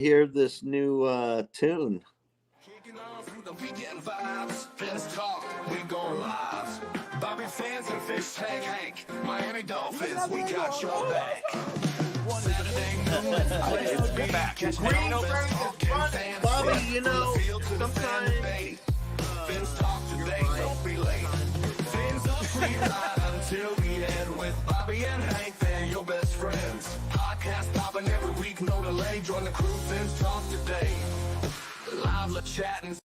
Hear this new tune. Kicking off with the weekend vibes. Let's talk, we go live. Bobby fans and fish tank Hank. Miami Dolphins, we got your back. Saturday noon, let's be back. Green Bobby, you know, sometimes Fins talk today, don't be late. Fins up free ride until the end with Bobby and Hank. They're your best friends. Podcast popping every week, no delay. Join the crew, Fins talk today. Live, let's chat and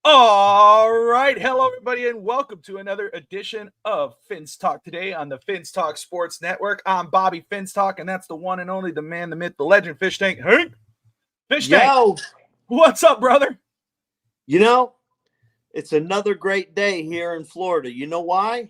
All right. Hello, everybody, and welcome to another edition of Fins Talk today on the Fins Talk Sports Network. I'm Bobby Fins Talk, and that's the one and only, the man, the myth, the legend, Fish Tank. Hank, Fish Tank. What's up, brother? You know, it's another great day here in Florida. You know why?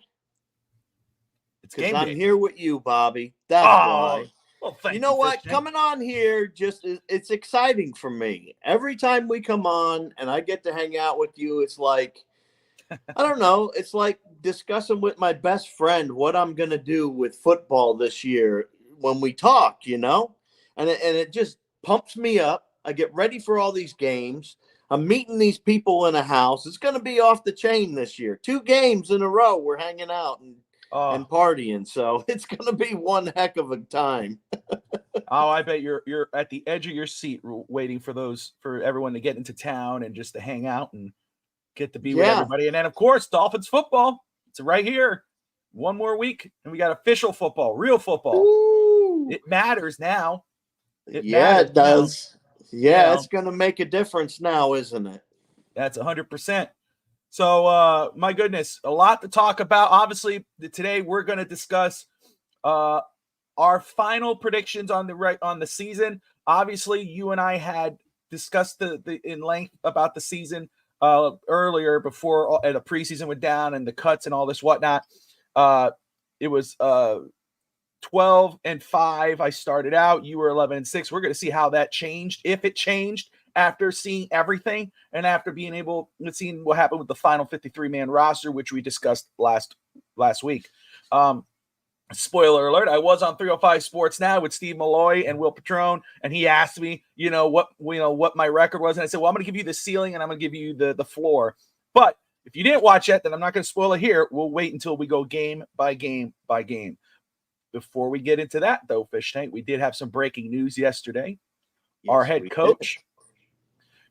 It's Because game I'm day. here with you, Bobby. That's why. Well, thank You know what? Fish Tank. Coming on here, it's exciting for me. Every time we come on and I get to hang out with you, it's like, I don't know. It's like discussing with my best friend what I'm going to do with football this year when we talk, you know? And it just pumps me up. I get ready for all these games. I'm meeting these people in a house. It's going to be off the chain this year. 2 games in a row we're hanging out and partying. So it's going to be one heck of a time. I bet you're at the edge of your seat waiting for everyone to get into town and just to hang out and get to be with everybody. And then, of course, Dolphins football. It's right here. One more week, and we got official football, real football. Ooh. It matters now. It does. Now. Yeah, it's going to make a difference now, isn't it? That's 100%. So, my goodness, a lot to talk about. Obviously, today we're going to discuss our final predictions on the season. Obviously, you and I had discussed the in length about the season earlier before the preseason went down and the cuts and all this whatnot. It was 12-5. I started out. You were 11-6. We're going to see how that changed, if it changed after seeing everything and after being able to see what happened with the final 53-man roster, which we discussed last week. Spoiler alert, I was on 305 Sports Now with Steve Malloy and Will Patrone, and he asked me, what my record was. And I said, well, I'm going to give you the ceiling and I'm going to give you the floor. But if you didn't watch it, then I'm not going to spoil it here. We'll wait until we go game by game by game. Before we get into that, though, Fish Tank, we did have some breaking news yesterday. Yes, our head coach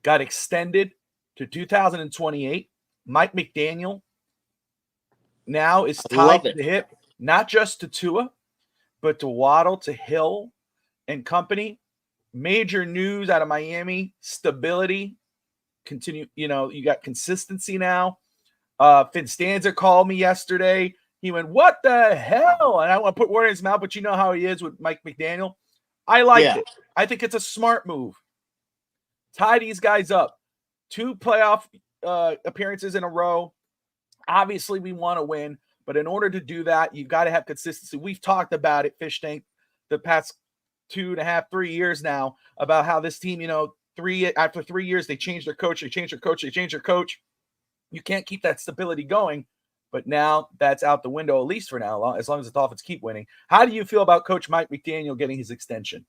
got extended to 2028. Mike McDaniel now is tied to the hip. Not just to Tua, but to Waddle, to Hill and company. Major news out of Miami. Stability. Continue. You got consistency now. Finstanza called me yesterday. He went, what the hell? And I want to put word in his mouth, but you know how he is with Mike McDaniel. I liked it. I think it's a smart move. Tie these guys up. 2 playoff appearances in a row. Obviously, we want to win. But in order to do that, you've got to have consistency. We've talked about it, Fish Tank, the past 2.5, 3 years now, about how this team, after 3 years, they changed their coach. You can't keep that stability going. But now that's out the window, at least for now, as long as the Dolphins keep winning. How do you feel about Coach Mike McDaniel getting his extension?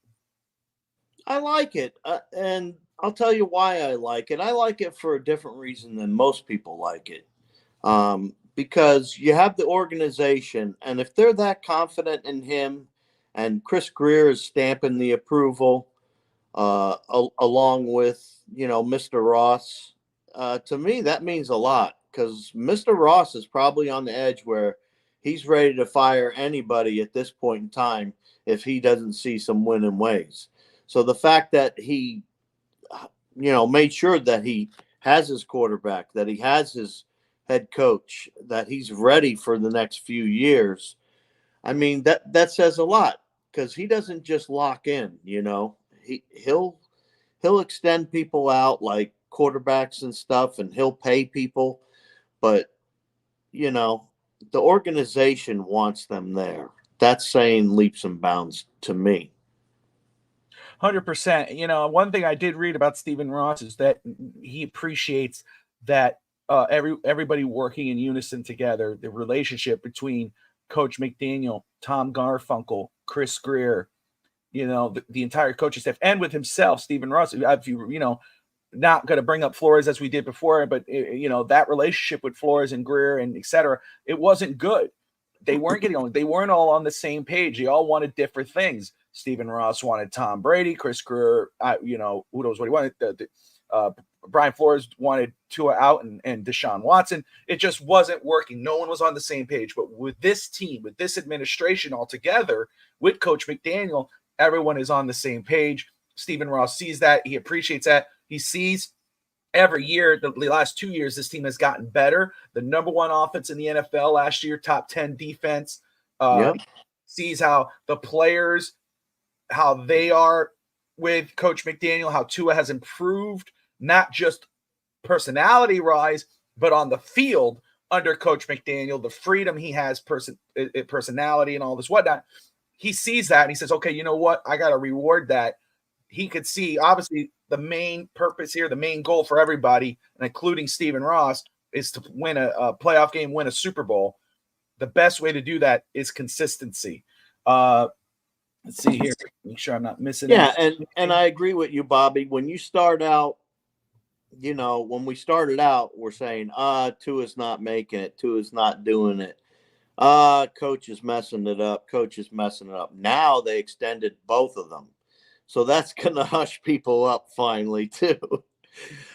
I like it. And I'll tell you why I like it. I like it for a different reason than most people like it. Because you have the organization, and if they're that confident in him, and Chris Greer is stamping the approval along with, Mr. Ross, to me, that means a lot, because Mr. Ross is probably on the edge where he's ready to fire anybody at this point in time if he doesn't see some winning ways. So the fact that he, made sure that he has his quarterback, that he has his head coach, that he's ready for the next few years. I mean, that says a lot, because he doesn't just lock in, he'll extend people out like quarterbacks and stuff, and he'll pay people, but the organization wants them there. That's saying leaps and bounds to me. 100%. One thing I did read about Stephen Ross is that he appreciates that everybody working in unison together, the relationship between Coach McDaniel, Tom Garfunkel, Chris Greer, the entire coaching staff, and with himself, Stephen Ross. If you not going to bring up Flores as we did before, but that relationship with Flores and Greer and et cetera, it wasn't good. They weren't getting on. They weren't all on the same page. They all wanted different things. Stephen Ross wanted Tom Brady. Chris Greer, who knows what he wanted. Brian Flores wanted Tua out and Deshaun Watson. It just wasn't working. No one was on the same page. But with this team, with this administration all together, with Coach McDaniel, everyone is on the same page. Stephen Ross sees that. He appreciates that. He sees every year, the last 2 years, this team has gotten better. The number one offense in the NFL last year, top 10 defense. Sees how the players, how they are with Coach McDaniel, how Tua has improved, not just personality-wise, but on the field under Coach McDaniel, the freedom he has, personality and all this whatnot. He sees that and he says, okay, you know what? I got to reward that. He could see, obviously, the main purpose here, the main goal for everybody, and including Stephen Ross, is to win a playoff game, win a Super Bowl. The best way to do that is consistency. Let's see here. Make sure I'm not missing anything. and I agree with you, Bobby. When you start out, when we started out, we're saying, Tua's not making it. Tua's not doing it. Coach is messing it up. Now they extended both of them. So that's going to hush people up finally, too,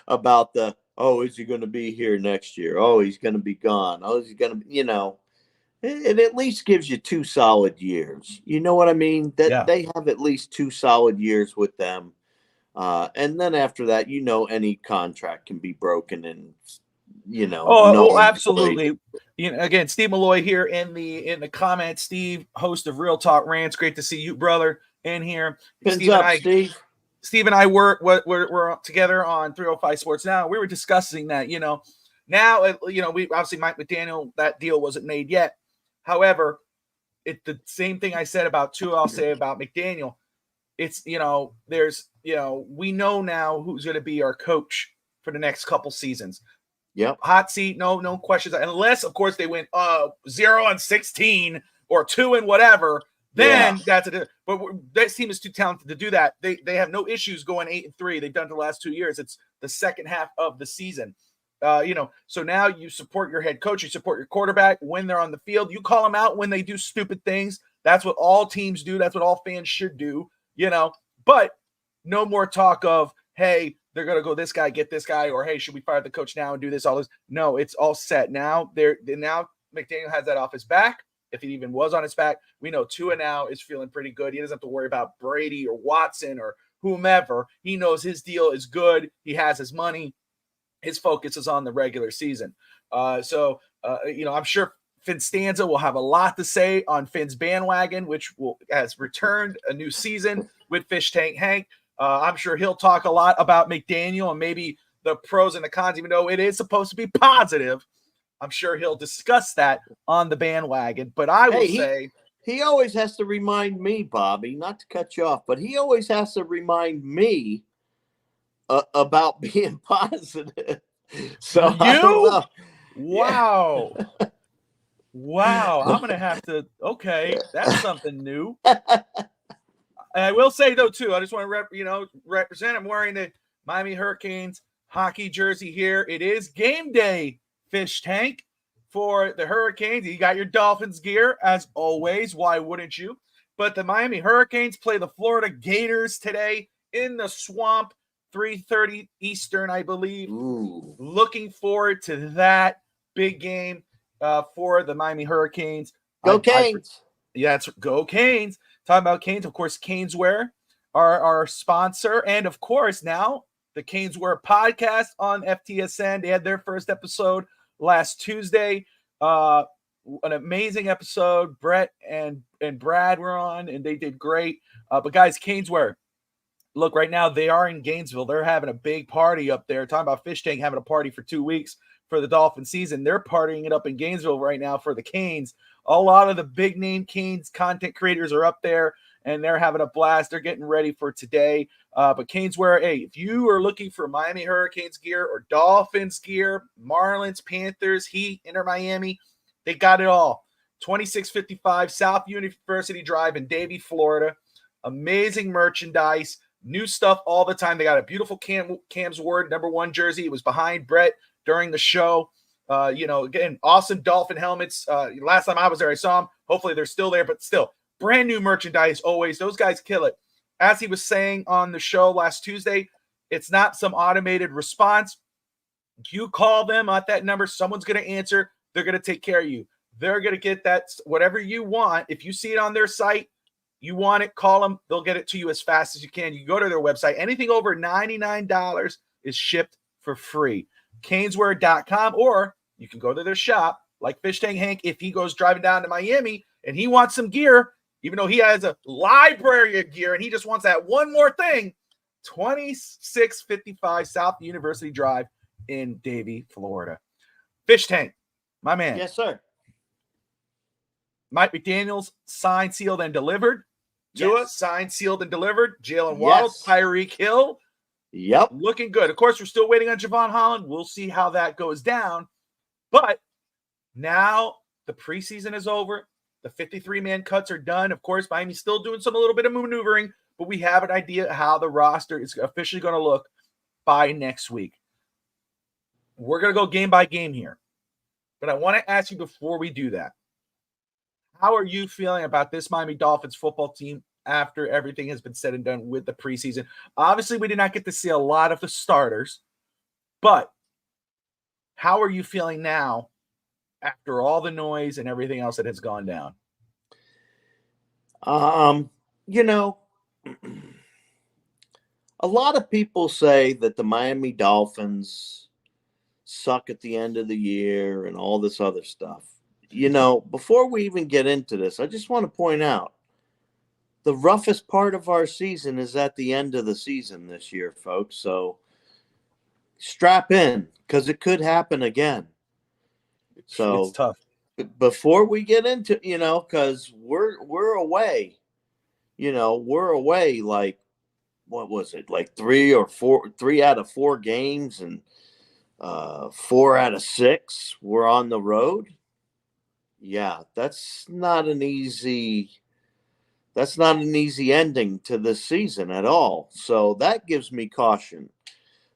about is he going to be here next year? Oh, he's going to be gone. Oh, is he going to be, it at least gives you 2 solid years. You know what I mean? They have at least 2 solid years with them. And then after that, any contract can be broken and, absolutely. Again, Steve Malloy here in the comments. Steve, host of Real Talk Rants. Great to see you, brother, in here. Steve and I we're together on 305 Sports Now. We were discussing that, now, we obviously Mike McDaniel, that deal wasn't made yet. However, it's the same thing I said about Tua, I'll say about McDaniel. It's, there's, we know now who's going to be our coach for the next couple seasons. Yep. Hot seat, no questions. Unless, of course, they went 0-16 or 2 and whatever. Then that's it. But this team is too talented to do that. They have no issues going 8-3. They've done it the last 2 years. It's the second half of the season. So now you support your head coach, you support your quarterback when they're on the field. You call them out when they do stupid things. That's what all teams do. That's what all fans should do, But no more talk of, hey, they're going to go this guy, get this guy, or hey, should we fire the coach now and do this, all this? No, it's all set. Now McDaniel has that off his back. If he even was on his back, we know Tua now is feeling pretty good. He doesn't have to worry about Brady or Watson or whomever. He knows his deal is good. He has his money. His focus is on the regular season. I'm sure Finn Stanza will have a lot to say on Finn's bandwagon, which has returned a new season with Fish Tank Hank. I'm sure he'll talk a lot about McDaniel and maybe the pros and the cons, even though it is supposed to be positive. I'm sure he'll discuss that on the bandwagon. But I will say he always has to remind me, Bobby, not to cut you off, but he always has to remind me about being positive. So wow. Wow. I'm going to have to, okay, that's something new. I will say, though, too, I just want to represent. I'm wearing the Miami Hurricanes hockey jersey here. It is game day, Fish Tank, for the Hurricanes. You got your Dolphins gear, as always. Why wouldn't you? But the Miami Hurricanes play the Florida Gators today in the Swamp, 3:30 Eastern, I believe. Ooh. Looking forward to that big game for the Miami Hurricanes. Go Canes. That's go Canes. Talking about Canes, of course, Caneswear are our sponsor. And, of course, now the Caneswear podcast on FTSN. They had their first episode last Tuesday. An amazing episode. Brett and Brad were on, and they did great. But, guys, Caneswear, look, right now they are in Gainesville. They're having a big party up there. Talking about Fish Tank having a party for 2 weeks for the Dolphin season. They're partying it up in Gainesville right now for the Canes. A lot of the big name Canes content creators are up there, and they're having a blast. They're getting ready for today. But Caneswear, hey, if you are looking for Miami Hurricanes gear or Dolphins gear, Marlins, Panthers, Heat, Inter Miami, they got it all. 2655 South University Drive in Davie, Florida. Amazing merchandise, new stuff all the time. They got a beautiful Cam's Ward #1 jersey. It was behind Brett during the show. Again, awesome Dolphin helmets. Last time I was there, I saw them. Hopefully they're still there, but still brand new merchandise always. Those guys kill it. As he was saying on the show last Tuesday, it's not some automated response. You call them at that number, someone's going to answer. They're going to take care of you. They're going to get that whatever you want. If you see it on their site, you want it, call them. They'll get it to you as fast as you can. You can go to their website. Anything over $99 is shipped for free. Caneswear.com, or you can go to their shop like Fish Tank Hank. If he goes driving down to Miami and he wants some gear, even though he has a library of gear and he just wants that one more thing, 2655 South University Drive in Davie, Florida. Fish Tank, my man. Yes, sir. Mike McDaniels, signed, sealed, and delivered. Tua, signed, sealed, and delivered. Jalen Waddle, Tyreek Hill. Yep. Looking good. Of course, we're still waiting on Javon Holland. We'll see how that goes down. But now the preseason is over. The 53-man cuts are done. Of course, Miami's still doing a little bit of maneuvering, but we have an idea how the roster is officially going to look by next week. We're going to go game by game here. But I want to ask you before we do that, how are you feeling about this Miami Dolphins football team after everything has been said and done with the preseason? Obviously, we did not get to see a lot of the starters, but how are you feeling now after all the noise and everything else that has gone down? A lot of people say that the Miami Dolphins suck at the end of the year and all this other stuff. Before we even get into this, I just want to point out the roughest part of our season is at the end of the season this year, folks. So strap in, because it could happen again. So it's tough. Before we get into, because we're away, we're away like, what was it? Like 3 out of 4 games, and 4 out of 6 we're on the road. Yeah, that's not an easy ending to this season at all. So that gives me caution.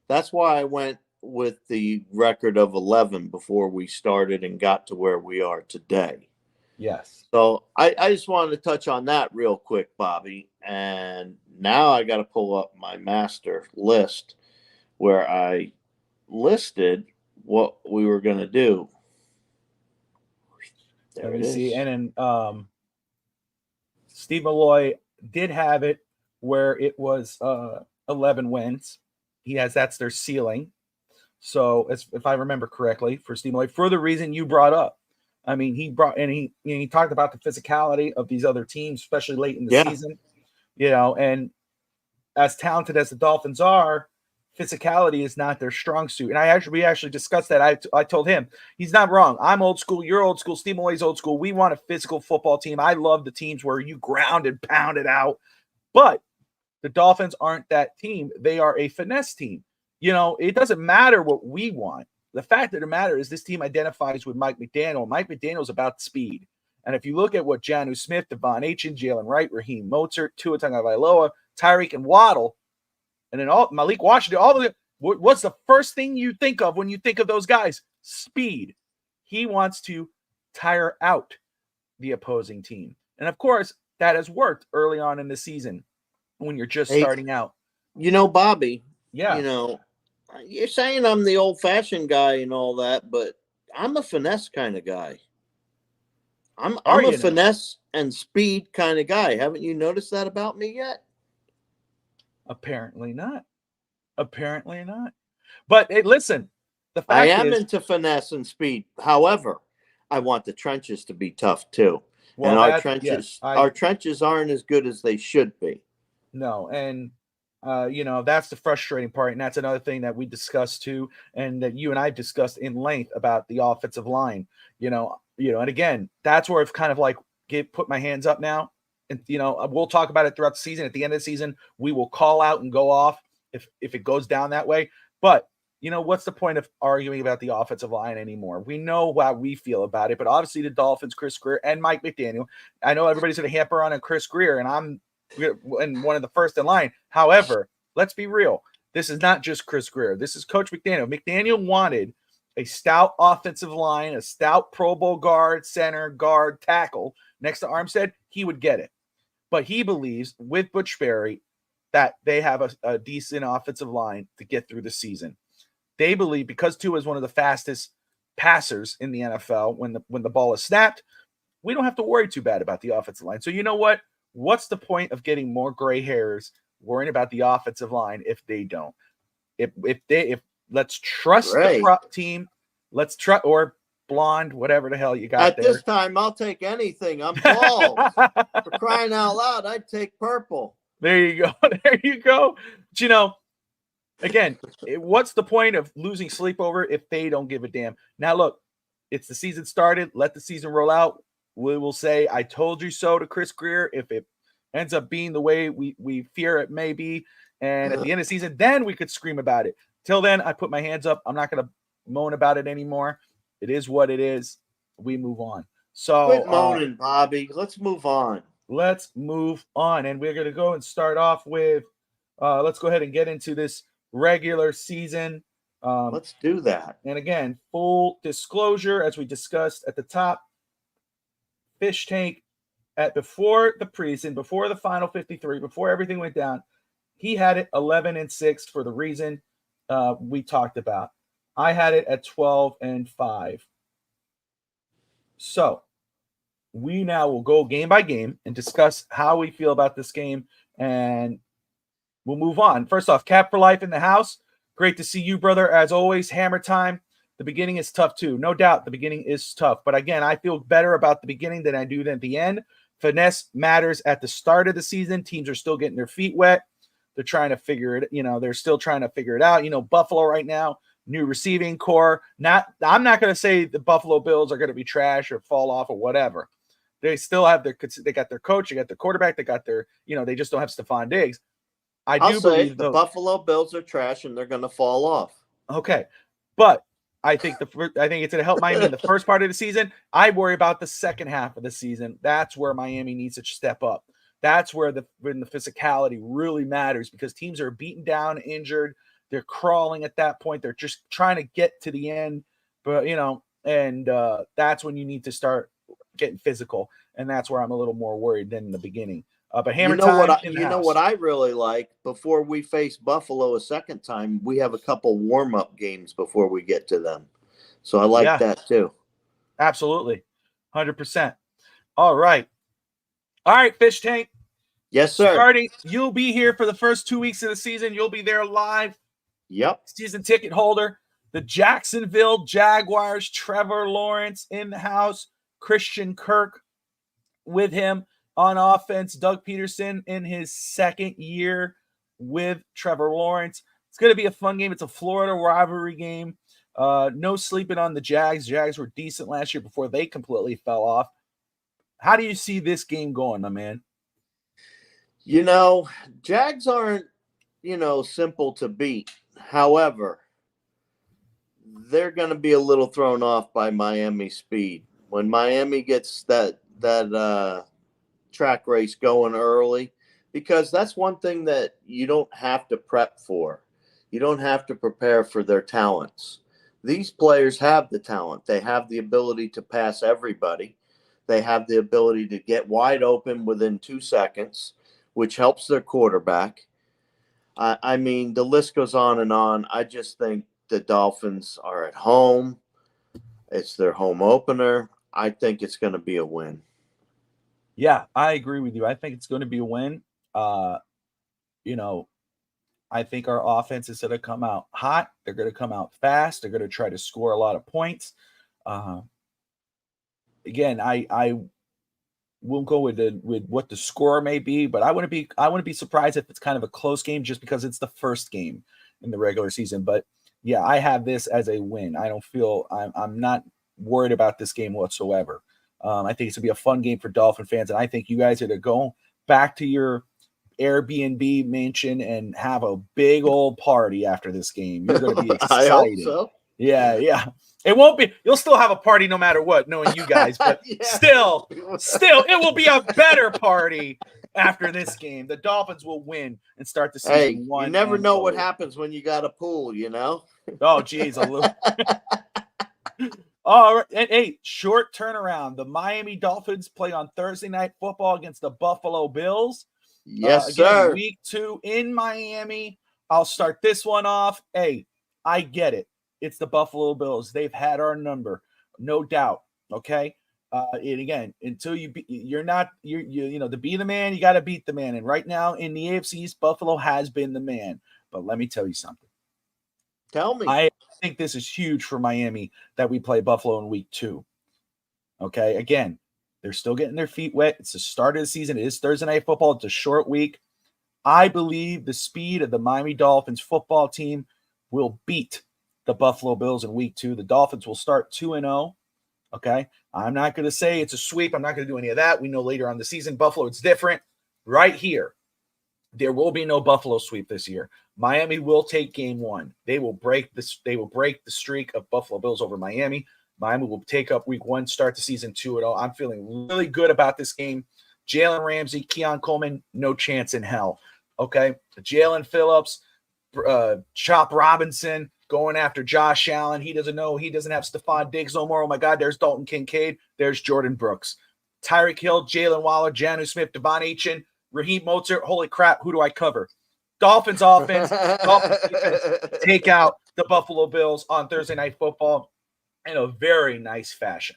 That's why I went with the record of 11 before we started and got to where we are today. Yes. So I just wanted to touch on that real quick, Bobby. And now I got to pull up my master list where I listed what we were going to do. Let me see. And then Steve Malloy did have it where it was 11 wins. That's their ceiling. So if I remember correctly, for Steve Malloy, for the reason you brought up. I mean, he talked about the physicality of these other teams, especially late in the season. And as talented as the Dolphins are, physicality is not their strong suit. And we actually discussed that. I told him he's not wrong. I'm old school. You're old school. Steve Malloy's old school. We want a physical football team. I love the teams where you ground and pound it out. But the Dolphins aren't that team. They are a finesse team. It doesn't matter what we want. The fact of the matter is this team identifies with Mike McDaniel. Mike McDaniel's about speed. And if you look at what Jonnu Smith, Devon Achane, Jalen Wright, Raheem Mostert, Tua Tagovailoa, Tyreek, and Waddle, and then Malik Washington, what's the first thing you think of when you think of those guys? Speed. He wants to tire out the opposing team. And of course, that has worked early on in the season when you're just starting out. Bobby, yeah. You're saying I'm the old-fashioned guy and all that, but I'm a finesse kind of guy. I'm a finesse and speed kind of guy. Haven't you noticed that about me yet? Apparently not. But hey, listen, the fact I am into finesse and speed. However, I want the trenches to be tough too. Well, and our trenches aren't as good as they should be. No, and that's the frustrating part, and that's another thing that we discussed too, and that you and I discussed in length about the offensive line. And again, that's where I've kind of like put my hands up now. And, we'll talk about it throughout the season. At the end of the season, we will call out and go off if it goes down that way. But, what's the point of arguing about the offensive line anymore? We know how we feel about it. But obviously the Dolphins, Chris Greer, and Mike McDaniel, I know everybody's going to hamper on Chris Greer, and and one of the first in line. However, let's be real. This is not just Chris Grier. This is Coach McDaniel. McDaniel wanted a stout offensive line, a stout Pro Bowl guard, center, guard, tackle next to Armstead. He would get it. But he believes with Butch Berry that they have a decent offensive line to get through the season. They believe because Tua is one of the fastest passers in the NFL when the ball is snapped, we don't have to worry too bad about the offensive line. So you know what? What's the point of getting more gray hairs worrying about the offensive line if they don't? If let's trust the prop team, let's try or blonde, whatever the hell you got at there. this time. I'll take anything. I'm bald. For crying out loud, I'd take purple. There you go. There you go. But, you know, again, what's the point of losing sleep over if they don't give a damn? Now, look, it's the season started. Let the season roll out. We will say, I told you so to Chris Grier. If it ends up being the way we fear it may be, and at the end of the season, then we could scream about it. Till then, I put my hands up. I'm not going to moan about it anymore. It is what it is. We move on. So quit moaning, Bobby. Let's move on. Let's move on. And we're going to go and start off with, let's go ahead and get into this regular season. Let's do that. And again, full disclosure, as we discussed at the top, Fish Tank before the preseason, before the final 53, before everything went down, he had it 11-6 for the reason we talked about. I had it at 12-5. So we now will go game by game and discuss how we feel about this game, and we'll move on. First off, Cap for Life in the house. Great to see you, brother. As always, hammer time. The beginning is tough too. No doubt the beginning is tough. But again, I feel better about the beginning than I do at the end. Finesse matters at the start of the season. Teams are still getting their feet wet. They're trying to figure it, they're still trying to figure it out. Buffalo right now, new receiving core. I'm not going to say the Buffalo Bills are going to be trash or fall off or whatever. They still have they got their coach, they got their quarterback, they got their, they just don't have Stephon Diggs. I'll say the Buffalo Bills are trash and they're going to fall off. Okay. But I think it's going to help Miami in the first part of the season. I worry about the second half of the season. That's where Miami needs to step up. That's where when the physicality really matters, because teams are beaten down, injured. They're crawling at that point. They're just trying to get to the end. But, and that's when you need to start getting physical. And that's where I'm a little more worried than in the beginning. But hammer time in the house. What I really like, before we face Buffalo a second time, we have a couple warm-up games before we get to them. So I like that too. Absolutely. 100%. All right, Fish Tank. Yes, sir. Starting, you'll be here for the first 2 weeks of the season. You'll be there live. Yep. Season ticket holder. The Jacksonville Jaguars, Trevor Lawrence in the house. Christian Kirk with him on offense. Doug Peterson in his second year with Trevor Lawrence. It's going to be a fun game. It's a Florida rivalry game. No sleeping on the Jags. Jags were decent last year before they completely fell off. How do you see this game going, my man? Jags aren't, simple to beat. However, they're going to be a little thrown off by Miami's speed. When Miami gets that track race going early, because that's one thing that you don't have to prep for. You don't have to prepare for their talents. These players have the talent. They have the ability to pass everybody. They have the ability to get wide open within 2 seconds, which helps their quarterback. I mean, the list goes on and on. I just think the Dolphins are at home. It's their home opener. I think it's going to be a win. Yeah, I agree with you. I think it's going to be a win. I think our offense is going to come out hot. They're going to come out fast. They're going to try to score a lot of points. Again, I won't go with what the score may be, but I wouldn't be surprised if it's kind of a close game just because it's the first game in the regular season. But yeah, I have this as a win. I don't feel I'm not worried about this game whatsoever. I think it's gonna be a fun game for Dolphin fans, and I think you guys are to go back to your Airbnb mansion and have a big old party after this game. You're gonna be excited. I hope so. Yeah. It won't be. You'll still have a party no matter what, knowing you guys. But still, it will be a better party after this game. The Dolphins will win and start the season Hey, 1. you never know what happens. happens when you got a pool, you know? Oh, geez, a little. All right, and hey, short turnaround. The Miami Dolphins play on Thursday Night Football against the Buffalo Bills. Yes, again, sir. Week 2 in Miami. I'll start this one off. Hey, I get it. It's the Buffalo Bills. They've had our number, no doubt. Okay. And again, until to be the man, you got to beat the man. And right now in the AFC East, Buffalo has been the man. But let me tell you something. Tell me. I think this is huge for Miami that we play Buffalo in week 2. Okay. Again, they're still getting their feet wet. It's the start of the season. It is Thursday Night Football. It's a short week. I believe the speed of the Miami Dolphins football team will beat the Buffalo Bills in week 2. The Dolphins will start 2-0. Okay. I'm not going to say it's a sweep. I'm not going to do any of that. We know later on the season, Buffalo, it's different. Right here, there will be no Buffalo sweep this year. Miami will take game 1. They will break this. They will break the streak of Buffalo Bills over Miami. Miami will take up week 1, start the season 2-0. I'm feeling really good about this game. Jalen Ramsey, Keon Coleman, no chance in hell. Okay. Jalen Phillips, Chop Robinson going after Josh Allen. He doesn't know. He doesn't have Stephon Diggs no more. Oh, my God. There's Dalton Kincaid. There's Jordan Brooks. Tyreek Hill, Jalen Waller, Janu Smith, Devon Achen, Raheem Mostert. Holy crap. Who do I cover? Dolphins offense, Dolphins defense take out the Buffalo Bills on Thursday Night Football in a very nice fashion.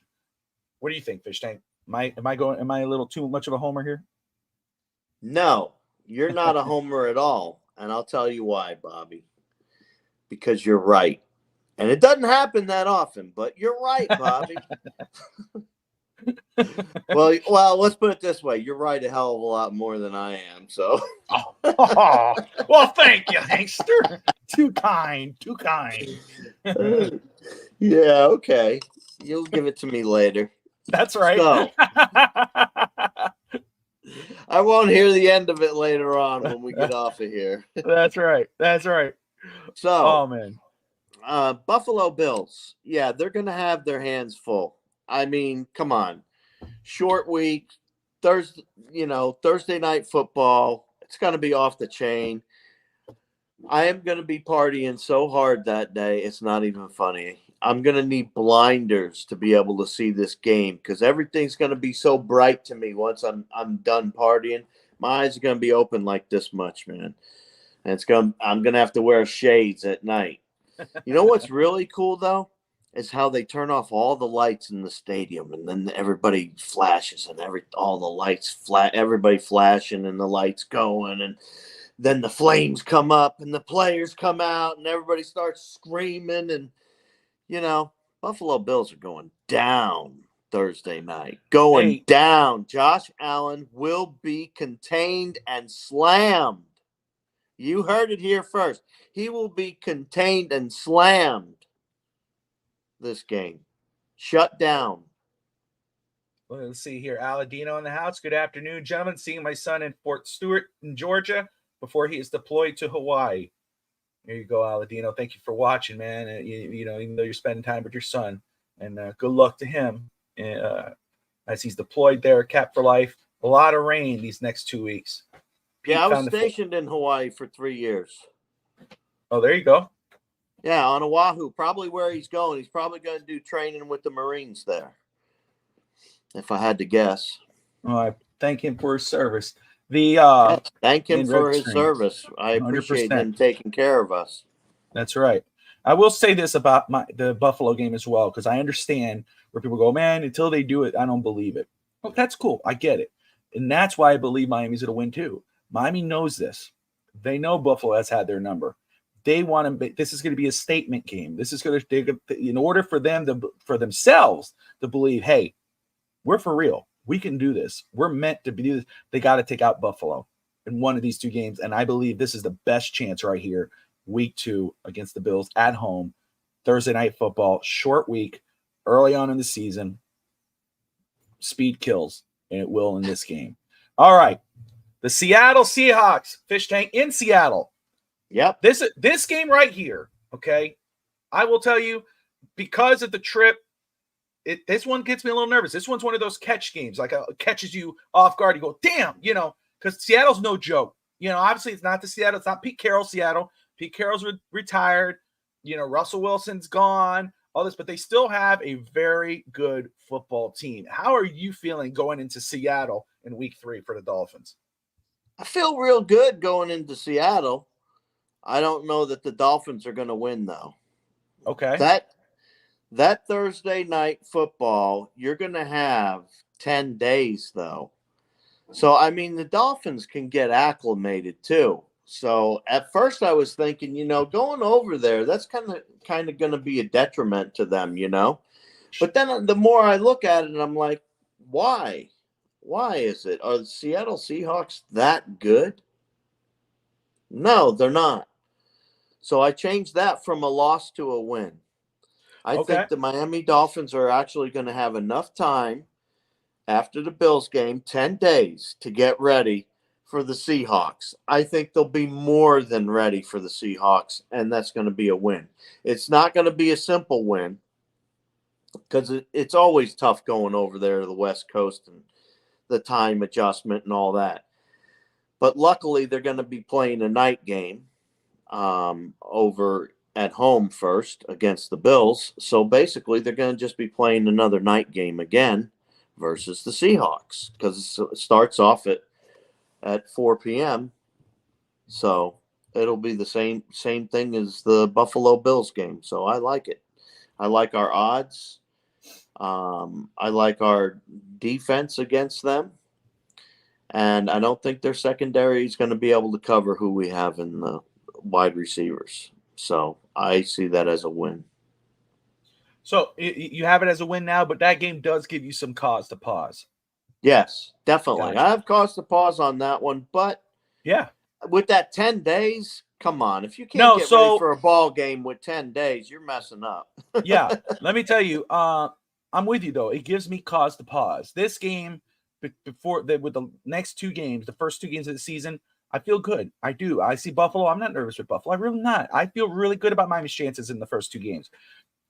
What do you think, Fish Tank? Am I a little too much of a homer here? No, you're not a homer at all. And I'll tell you why, Bobby. Because you're right. And it doesn't happen that often, but you're right, Bobby. well, let's put it this way. You're right a hell of a lot more than I am. So well, thank you, Hankster. Too kind. Yeah, okay. You'll give it to me later. That's right. So, I won't hear the end of it later on when we get off of here. That's right. So, oh man, Buffalo Bills. Yeah, they're going to have their hands full. I mean, come on. Short week, Thursday Night Football. It's going to be off the chain. I am going to be partying so hard that day. It's not even funny. I'm going to need blinders to be able to see this game because everything's going to be so bright to me once I'm done partying. My eyes are going to be open like this much, man. And I'm going to have to wear shades at night. You know what's really cool, though, is how they turn off all the lights in the stadium, and then everybody flashes and all the lights everybody flashing and the lights going, and then the flames come up and the players come out and everybody starts screaming. And Buffalo Bills are going down Thursday night. Down. Josh Allen will be contained and slammed. You heard it here first. He will be contained and slammed this game. Shut down. Well, let's see here. Aladino in the house. Good afternoon, gentlemen. Seeing my son in Fort Stewart in Georgia before he is deployed to Hawaii. There you go, Aladino. Thank you for watching, man. Even though you're spending time with your son, and good luck to him as he's deployed there, Cap for life. A lot of rain these next 2 weeks. I was stationed in Hawaii for 3 years. Oh, there you go. Yeah, on Oahu, probably where he's going. He's probably going to do training with the Marines there, if I had to guess. Oh, I thank him for his service. Thank him for his service. I appreciate 100%. Him taking care of us. That's right. I will say this about the Buffalo game as well, because I understand where people go, man, until they do it, I don't believe it. Well, that's cool. I get it. And that's why I believe Miami's going to win too. Miami knows this. They know Buffalo has had their number. They want to. This is going to be a statement game. This is going to, in order for them for themselves to believe, hey, we're for real. We can do this. We're meant to do this. They got to take out Buffalo in one of these 2 games, and I believe this is the best chance right here. Week 2 against the Bills at home, Thursday Night Football, short week, early on in the season. Speed kills, and it will in this game. All right, the Seattle Seahawks, Fish Tank in Seattle. Yep. This game right here, okay, I will tell you, because of the trip, this one gets me a little nervous. This one's one of those catch games, like catches you off guard. You go, damn, because Seattle's no joke. Obviously it's not the Seattle. It's not Pete Carroll's Seattle. Pete Carroll's retired. Russell Wilson's gone. All this, but they still have a very good football team. How are you feeling going into Seattle in Week 3 for the Dolphins? I feel real good going into Seattle. I don't know that the Dolphins are going to win, though. Okay. That Thursday night football, you're going to have 10 days, though. So, I mean, the Dolphins can get acclimated, too. So, at first I was thinking, going over there, that's kind of going to be a detriment to them, But then the more I look at it, I'm like, why? Why is it? Are the Seattle Seahawks that good? No, they're not. So I changed that from a loss to a win. I think the Miami Dolphins are actually going to have enough time after the Bills game, 10 days, to get ready for the Seahawks. I think they'll be more than ready for the Seahawks, and that's going to be a win. It's not going to be a simple win because it's always tough going over there to the West Coast and the time adjustment and all that. But luckily, they're going to be playing a night game over at home first against the Bills. So basically, they're going to just be playing another night game again versus the Seahawks because it starts off at 4 p.m. So it'll be the same thing as the Buffalo Bills game. So I like it. I like our odds. I like our defense against them. And I don't think their secondary is going to be able to cover who we have in the wide receivers. So I see that as a win. So you have it as a win now, but that game does give you some cause to pause. Yes, definitely. Gotcha. I have cause to pause on that one, but yeah, with that 10 days, come on. If you can't get ready for a ball game with 10 days, you're messing up. Yeah, let me tell you, I'm with you, though. It gives me cause to pause. This game, with the next two games, the first two games of the season, I feel good. I do. I see Buffalo. I'm not nervous with Buffalo. I'm really not. I feel really good about Miami's chances in the first two games.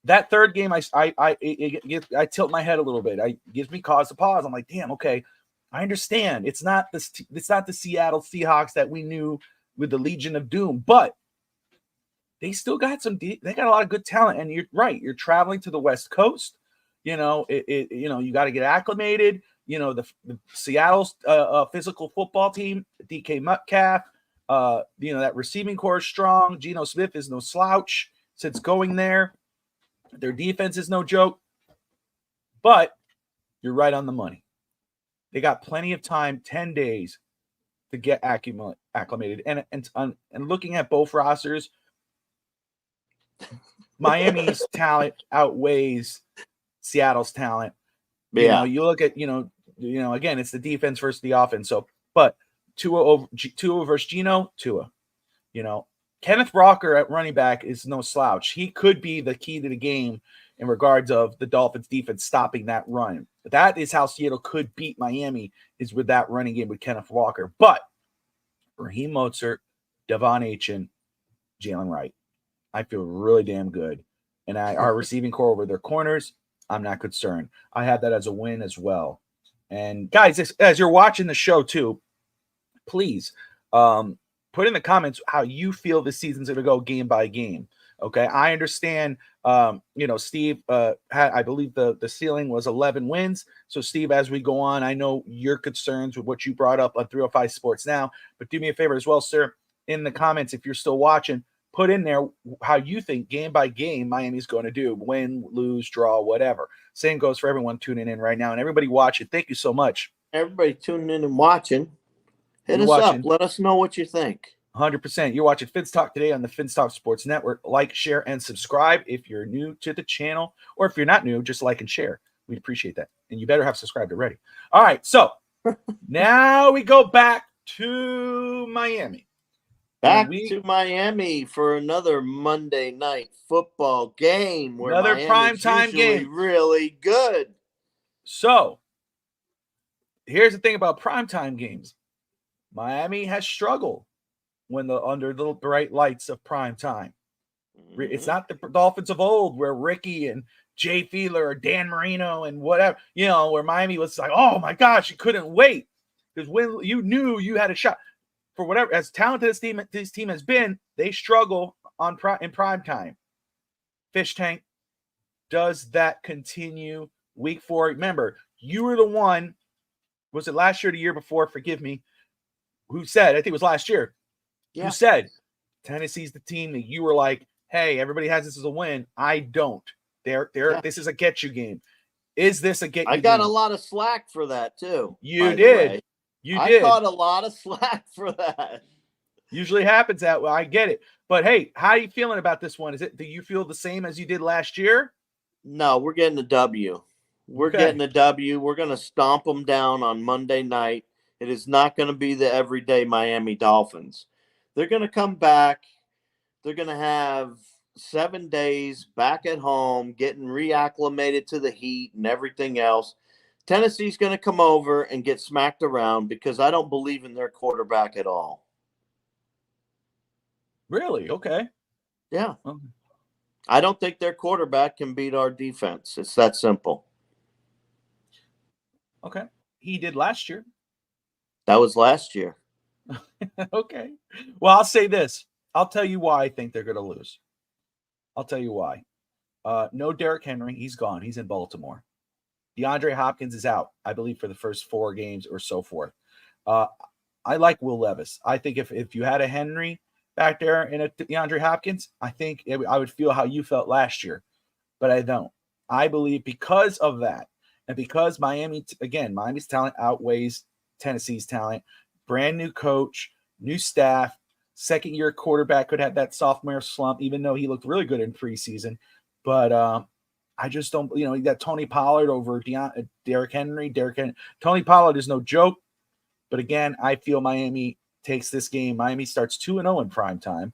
That third game, I tilt my head a little bit. It gives me cause to pause. I'm like, damn, okay, I understand. It's not the Seattle Seahawks that we knew with the Legion of Doom, but they still got they got a lot of good talent. And you're right. You're traveling to the West Coast. You got to get acclimated. The Seattle's physical football team, DK Metcalf, that receiving core is strong. Geno Smith is no slouch since going there. Their defense is no joke. But you're right on the money. They got plenty of time, 10 days, to get acclimated. And looking at both rosters, Miami's talent outweighs Seattle's talent. Yeah. You look at, again, it's the defense versus the offense. So, but Tua versus Geno, Tua. Kenneth Walker at running back is no slouch. He could be the key to the game in regards of the Dolphins defense stopping that run. That is how Seattle could beat Miami, is with that running game with Kenneth Walker. But Raheem Mostert, Devon Achane, Jalen Wright, I feel really damn good. And our receiving core over their corners, I'm not concerned. I had that as a win as well. And guys, as you're watching the show too, please put in the comments how you feel this season's going to go game by game. Okay, I understand. Steve I believe the ceiling was 11 wins. So Steve, as we go on, I know your concerns with what you brought up on 305 Sports Now, but do me a favor as well, sir. In the comments, if you're still watching, put in there how you think game by game Miami's going to do, win, lose, draw, whatever. Same goes for everyone tuning in right now, and everybody watching. Thank you so much. Everybody tuning in and watching. Hit us up. Let us know what you think. 100%. You're watching Fins Talk today on the Fins Talk Sports Network. Like, share, and subscribe if you're new to the channel, or if you're not new, just like and share. We'd appreciate that. And you better have subscribed already. All right, so now we go back to Miami. Back to Miami for another Monday night football game where another primetime game. Really good. So here's the thing about primetime games. Miami has struggled when under the bright lights of prime time. Mm-hmm. It's not the Dolphins of old where Ricky and Jay Fiedler or Dan Marino and whatever, where Miami was like, oh my gosh, you couldn't wait. because when you knew you had a shot for whatever, as talented as this team has been, they struggle in prime time. Fish Tank, does that continue week 4? Remember, you were the one, was it last year or the year before? Forgive me, who said, I think it was last year, who said Tennessee's the team that you were like, hey, everybody has this as a win. I don't. This is a get you game. Is this a get you game? I got a lot of slack for that too. You did. I caught a lot of slack for that. Usually happens that way. I get it. But hey, how are you feeling about this one? Do you feel the same as you did last year? No, we're getting a W. We're getting a W. We're going to stomp them down on Monday night. It is not going to be the everyday Miami Dolphins. They're going to come back. They're going to have 7 days back at home, getting reacclimated to the heat and everything else. Tennessee's going to come over and get smacked around because I don't believe in their quarterback at all. Really? Okay. Yeah. Okay. I don't think their quarterback can beat our defense. It's that simple. Okay. He did last year. That was last year. Okay. Well, I'll say this. I'll tell you why I think they're going to lose. I'll tell you why. No Derrick Henry. He's gone. He's in Baltimore. DeAndre Hopkins is out, I believe, for the first 4 games or so forth. I like Will Levis. I think if you had a Henry back there and a DeAndre Hopkins, I think I would feel how you felt last year, but I don't. I believe because of that, and because Miami's talent outweighs Tennessee's talent, brand new coach, new staff, second-year quarterback could have that sophomore slump, even though he looked really good in preseason. But I just don't, you got Tony Pollard over Derrick Henry. Tony Pollard is no joke. But again, I feel Miami takes this game. Miami starts 2-0 in prime time,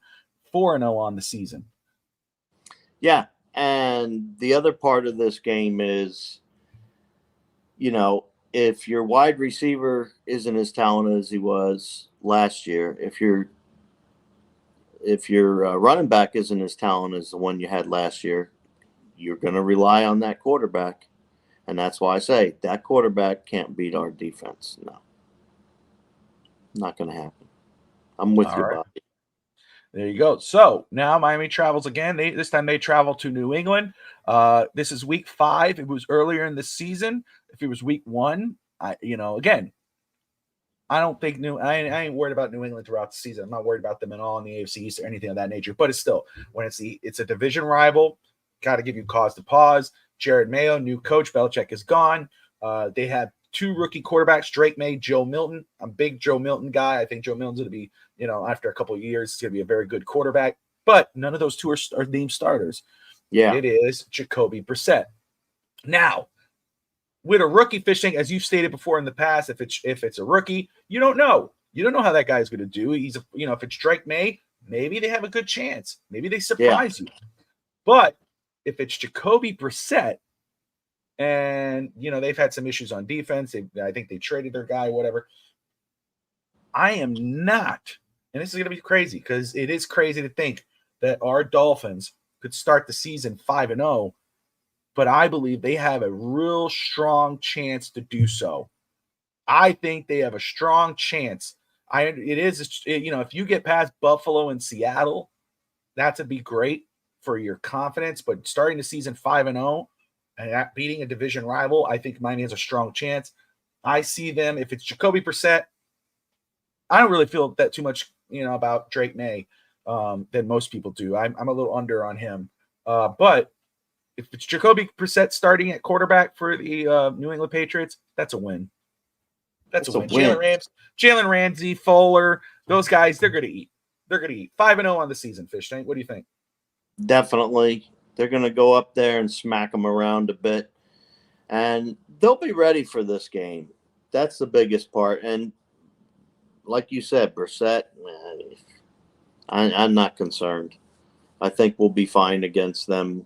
4-0 on the season. Yeah, and the other part of this game is, if your wide receiver isn't as talented as he was last year, if your running back isn't as talented as the one you had last year, you're going to rely on that quarterback. And that's why I say that quarterback can't beat our defense. No. Not going to happen. I'm with you, Bobby. There you go. So now Miami travels again. This time they travel to New England. This is week 5. It was earlier in the season. If it was week 1, again, I don't think I ain't worried about New England throughout the season. I'm not worried about them at all in the AFC East or anything of that nature. But it's still, when it's a division rival, got to give you cause to pause. Jared Mayo, new coach. Belichick is gone. They have 2 rookie quarterbacks, Drake May, Joe Milton. I'm a big Joe Milton guy. I think Joe Milton's going to be, after a couple of years, it's going to be a very good quarterback. But none of those 2 are named starters. Yeah. It is Jacoby Brissett. Now, with a rookie fishing, as you've stated before in the past, if it's a rookie, you don't know. You don't know how that guy's going to do. If it's Drake May, maybe they have a good chance. Maybe they surprise you. But if it's Jacoby Brissett, and, they've had some issues on defense. I think they traded their guy, whatever. I am not, and this is going to be crazy because it is crazy to think that our Dolphins could start the season 5-0, but I believe they have a real strong chance to do so. I think they have a strong chance. If you get past Buffalo and Seattle, that would be great for your confidence, but starting the season 5-0, and beating a division rival, I think Miami has a strong chance. I see them, if it's Jacoby Brissett, I don't really feel that too much, about Drake May than most people do. I'm a little under on him. But if it's Jacoby Brissett starting at quarterback for the New England Patriots, that's a win. That's a win. Jalen Ramsey, Fuller, those guys, they're going to eat. They're going to eat. 5-0 on the season, Fish Tank. What do you think? Definitely. They're going to go up there and smack them around a bit. And they'll be ready for this game. That's the biggest part. And like you said, Brissett, I'm not concerned. I think we'll be fine against them,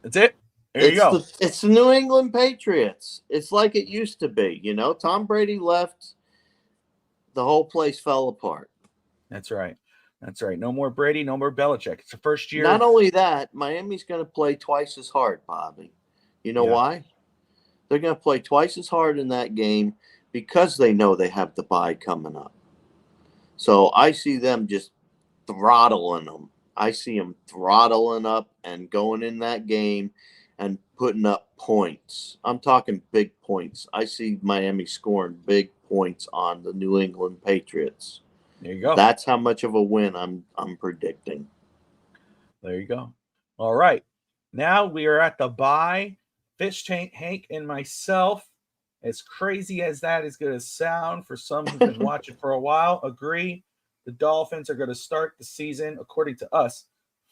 That's it. There you go. It's the New England Patriots. It's like it used to be. Tom Brady left. The whole place fell apart. That's right. No more Brady, no more Belichick. It's the first year. Not only that, Miami's going to play twice as hard, Bobby. You know why? They're going to play twice as hard in that game because they know they have the bye coming up. So I see them just throttling them. I see them throttling up and going in that game and putting up points. I'm talking big points. I see Miami scoring big points on the New England Patriots. There you go. That's how much of a win I'm predicting. There you go. All right. Now we are at the bye. Fish Tank, Hank, and myself. As crazy as that is going to sound for some who've been watching for a while, agree. The Dolphins are going to start the season, according to us,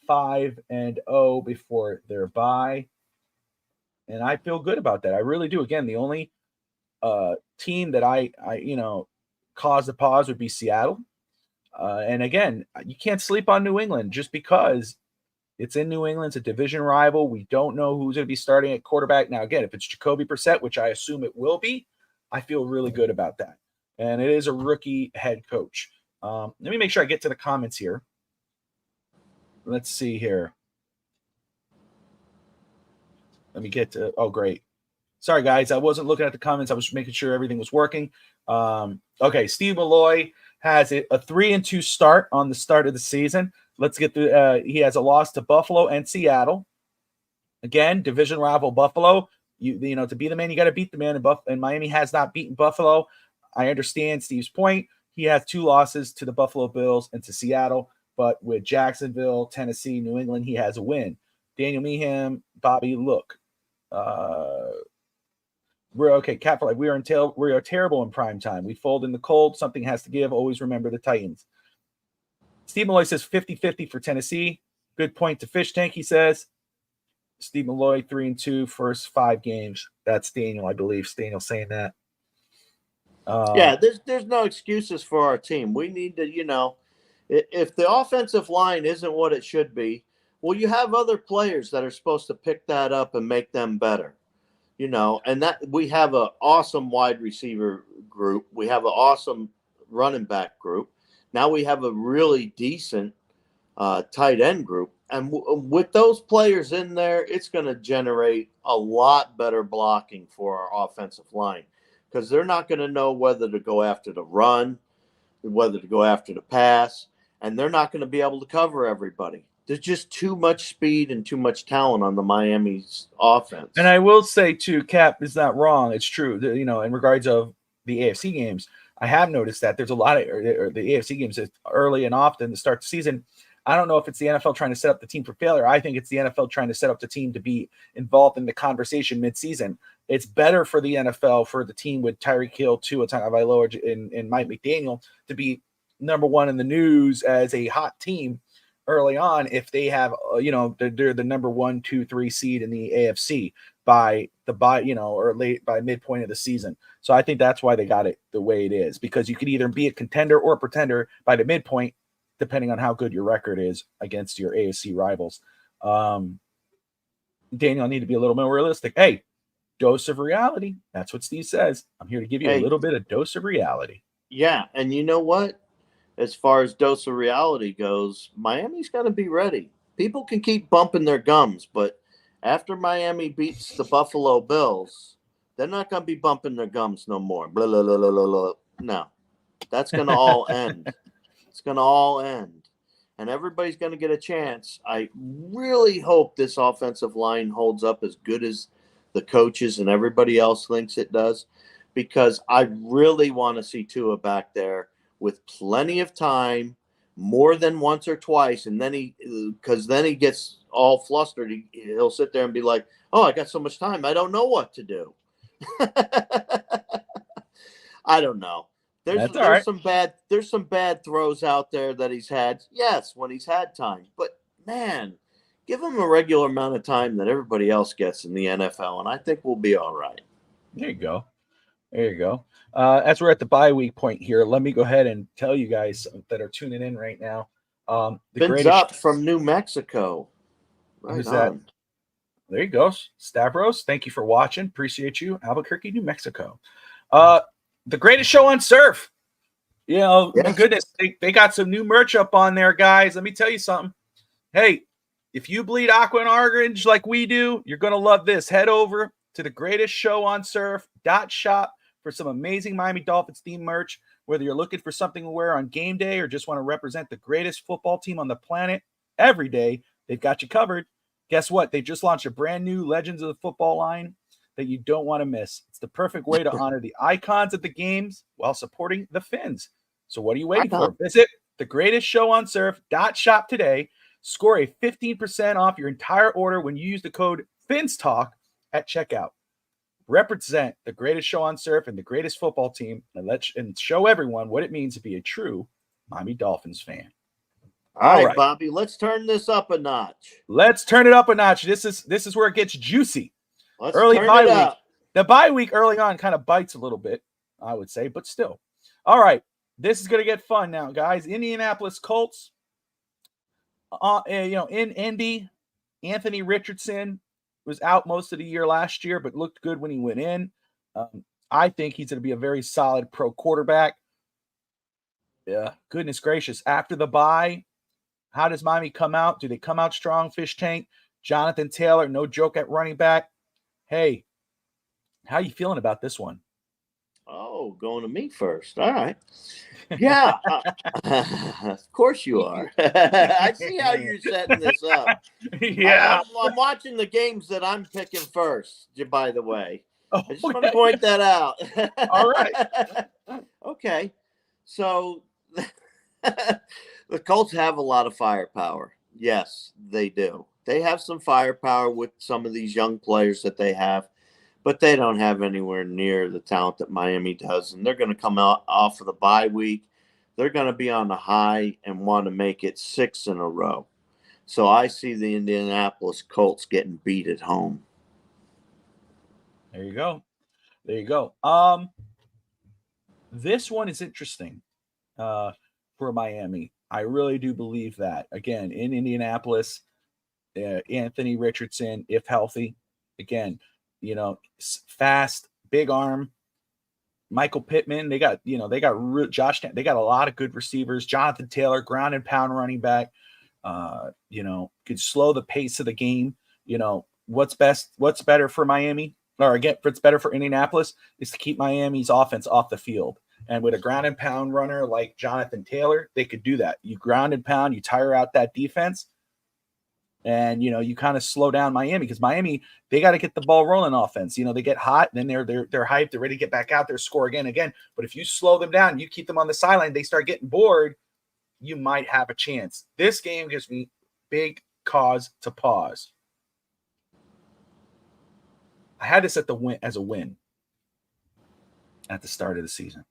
5-0 before their bye. And I feel good about that. I really do. Again, the only team that I caused a pause would be Seattle. And again, you can't sleep on New England just because it's in New England. It's a division rival. We don't know who's going to be starting at quarterback. Now, again, if it's Jacoby Brissett, which I assume it will be, I feel really good about that. And it is a rookie head coach. Let me make sure I get to the comments here. Let's see here. Let me get to – oh, great. Sorry, guys. I wasn't looking at the comments. I was making sure everything was working. Okay, Steve Malloy has a 3-2 start on the start of the season. Let's get through. He has a loss to Buffalo and Seattle. Again, division rival Buffalo. You know, to be the man, you got to beat the man. And Miami has not beaten Buffalo. I understand Steve's point. He has 2 losses to the Buffalo Bills and to Seattle. But with Jacksonville, Tennessee, New England, he has a win. Daniel Meehan, Bobby, look. We're okay. Cat for Life. We are terrible in prime time. We fold in the cold. Something has to give. Always remember the Titans. Steve Malloy says 50-50 for Tennessee. Good point to Fish Tank, he says. Steve Malloy, 3-2, first 5 games. That's Daniel, I believe. Daniel saying that. Yeah, there's no excuses for our team. We need to, if the offensive line isn't what it should be, well, you have other players that are supposed to pick that up and make them better. And that we have an awesome wide receiver group. We have an awesome running back group. Now we have a really decent tight end group. And with those players in there, it's going to generate a lot better blocking for our offensive line because they're not going to know whether to go after the run, whether to go after the pass, and they're not going to be able to cover everybody. There's just too much speed and too much talent on the Miami's offense. And I will say, too, Cap is not wrong. It's true. In regards of the AFC games, I have noticed that there's a lot of the AFC games early and often to start the season. I don't know if it's the NFL trying to set up the team for failure. I think it's the NFL trying to set up the team to be involved in the conversation midseason. It's better for the NFL for the team with Tyreek Hill, Tua Tagovailoa, and Mike McDaniel to be number one in the news as a hot team early on if they have they're the number 1, 2, 3 seed in the AFC by midpoint of the season. So I think that's why they got it the way it is, because you could either be a contender or a pretender by the midpoint depending on how good your record is against your AFC rivals. Daniel, I need to be a little more realistic. Hey, dose of reality. That's what Steve says. I'm here to give you a little bit of dose of reality. Yeah, and you know what? As far as dose of reality goes, Miami's got to be ready. People can keep bumping their gums, but after Miami beats the Buffalo Bills, they're not going to be bumping their gums no more. Blah, blah, blah, blah, blah, blah. No, that's going to all end. It's going to all end, and everybody's going to get a chance. I really hope this offensive line holds up as good as the coaches and everybody else thinks it does, because I really want to see Tua back there with plenty of time, more than once or twice, and then he gets all flustered. He'll sit there and be like, "Oh, I got so much time, I don't know what to do." I don't know. There's some bad throws out there that he's had. Yes, when he's had time, but man, give him a regular amount of time that everybody else gets in the NFL, and I think we'll be all right. There you go. There you go. As we're at the bye week point here, let me go ahead and tell you guys that are tuning in right now. Vince up from New Mexico. Right. Who's that? There you go. Stavros, thank you for watching. Appreciate you. Albuquerque, New Mexico. The greatest show on surf. My goodness, they got some new merch up on there, guys. Let me tell you something. Hey, if you bleed aqua and orange like we do, you're going to love this. Head over to the greatest show on surf.shop for some amazing Miami Dolphins themed merch. Whether you're looking for something to wear on game day or just want to represent the greatest football team on the planet every day, they've got you covered. Guess what? They just launched a brand new Legends of the Football line that you don't want to miss. It's the perfect way to honor the icons at the games while supporting the Fins. So what are you waiting for? Visit the greatest show on surf.shop today. Score a 15% off your entire order when you use the code FINSTALK at checkout. Represent the greatest show on surf and the greatest football team, and show everyone what it means to be a true Miami Dolphins fan. All right, Bobby, let's turn this up a notch. Let's turn it up a notch. This is where it gets juicy. Early bye week. The bye week early on kind of bites a little bit, I would say, but still. All right, this is going to get fun now, guys. Indianapolis Colts. In Indy, Anthony Richardson was out most of the year last year, but looked good when he went in. I think he's going to be a very solid pro quarterback. Yeah, goodness gracious. After the bye, how does Miami come out? Do they come out strong, Fish Tank? Jonathan Taylor, no joke at running back. Hey, how you feeling about this one? Oh, going to me first. All right. Yeah, of course you are. I see how you're setting this up. Yeah. I'm watching the games that I'm picking first, by the way. Oh, I just want to point that out. All right. Okay. So the Colts have a lot of firepower. Yes, they do. They have some firepower with some of these young players that they have, but they don't have anywhere near the talent that Miami does. And they're going to come out off of the bye week. They're going to be on the high and want to make it 6 in a row. So I see the Indianapolis Colts getting beat at home. There you go. There you go. This one is interesting for Miami. I really do believe that. Again, in Indianapolis, Anthony Richardson, if healthy, again, fast, big arm. Michael Pittman, they got Josh. They got a lot of good receivers. Jonathan Taylor, ground and pound running back. Could slow the pace of the game. What's better for Miami, or again, what's better for Indianapolis is to keep Miami's offense off the field. And with a ground and pound runner like Jonathan Taylor, they could do that. You ground and pound, you tire out that defense. And, you kind of slow down Miami, because Miami, they got to get the ball rolling offense. They get hot, then they're hyped. They're ready to get back out there, score again. But if you slow them down, you keep them on the sideline, they start getting bored, you might have a chance. This game gives me big cause to pause. I had this as a win at the start of the season.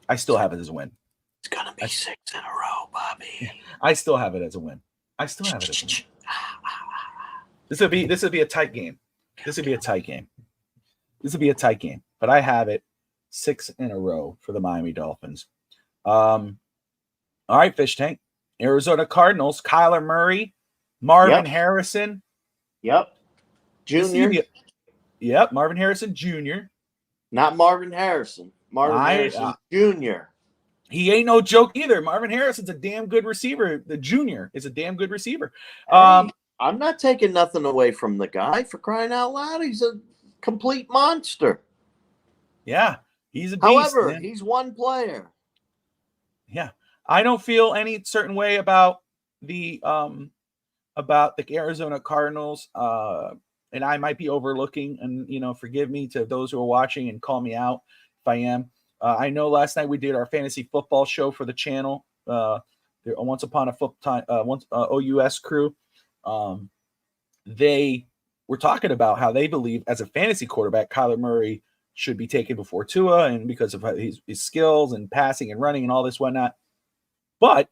I still have it as a win. It's going to be 6 in a row, Bobby. I still have it as a win. This would be a tight game. This would be a tight game. But I have it 6 in a row for the Miami Dolphins. All right, Fish Tank. Arizona Cardinals, Kyler Murray, Marvin Harrison. Yep. Junior. Marvin Harrison Jr. Not Marvin Harrison. Harrison Jr. He ain't no joke either. Marvin Harrison's a damn good receiver. The junior is a damn good receiver. Hey, I'm not taking nothing away from the guy, for crying out loud. He's a complete monster. Yeah, he's a beast. However, man. He's one player. Yeah, I don't feel any certain way about the Arizona Cardinals. And I might be overlooking, and forgive me to those who are watching and call me out if I am. I know last night we did our fantasy football show for the channel. Once Upon a Football OUS crew. They were talking about how they believe as a fantasy quarterback, Kyler Murray should be taken before Tua, and because of his skills and passing and running and all this whatnot. But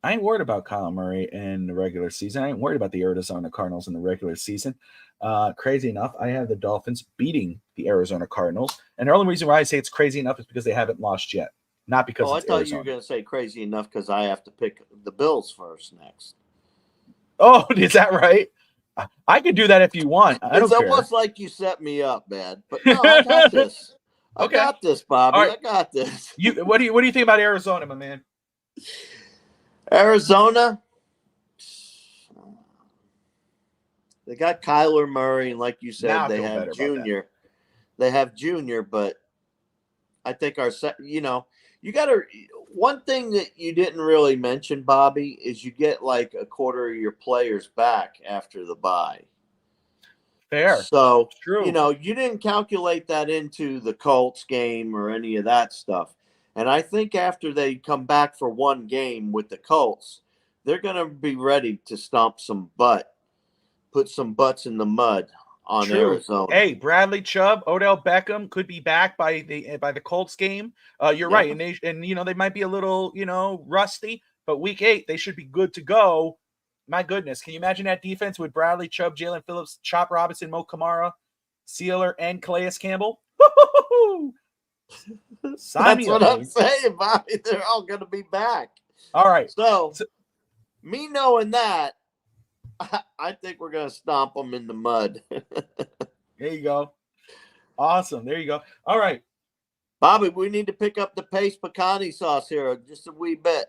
I ain't worried about Kyler Murray in the regular season. I ain't worried about the Arizona Cardinals in the regular season. Crazy enough, I have the Dolphins beating the Arizona Cardinals. And the only reason why I say it's crazy enough is because they haven't lost yet. Not because it's I thought Arizona. you were going to say crazy enough because I have to pick the Bills first next. Oh, is that right? I could do that if you want. It's almost like you set me up, man. But no, I got this. I got this, Bobby. Right. I got this. What do you think about Arizona, my man? Arizona, they got Kyler Murray, and like you Now said, I they feel have better about that. Junior. They have Junior, but I think you got to. One thing that you didn't really mention, Bobby, is you get like a quarter of your players back after the bye. Fair. So, True. you didn't calculate that into the Colts game or any of that stuff. And I think after they come back for one game with the Colts, they're going to be ready to stomp some butt, put some butts in the mud on True. Arizona. Hey, Bradley Chubb, Odell Beckham could be back by the Colts game. You're right, and they might be a little rusty, but week 8 they should be good to go. My goodness, can you imagine that defense with Bradley Chubb, Jalen Phillips, Chop Robinson, Mo Kamara, Sealer, and Calais Campbell? That's what I'm saying, Bobby. They're all going to be back. All right. So me knowing that, I think we're going to stomp them in the mud. There you go. Awesome. There you go. All right. Bobby, we need to pick up the pace pecani sauce here just a wee bit.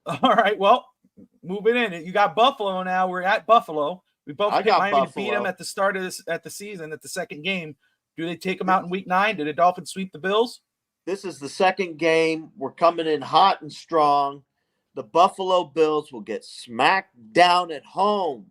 All right. Well, moving in. You got Buffalo now. We're at Buffalo. We both picked Miami to beat them at the start of the season, at the second game. Do they take them out in week 9? Did the Dolphins sweep the Bills? This is the second game. We're coming in hot and strong. The Buffalo Bills will get smacked down at home.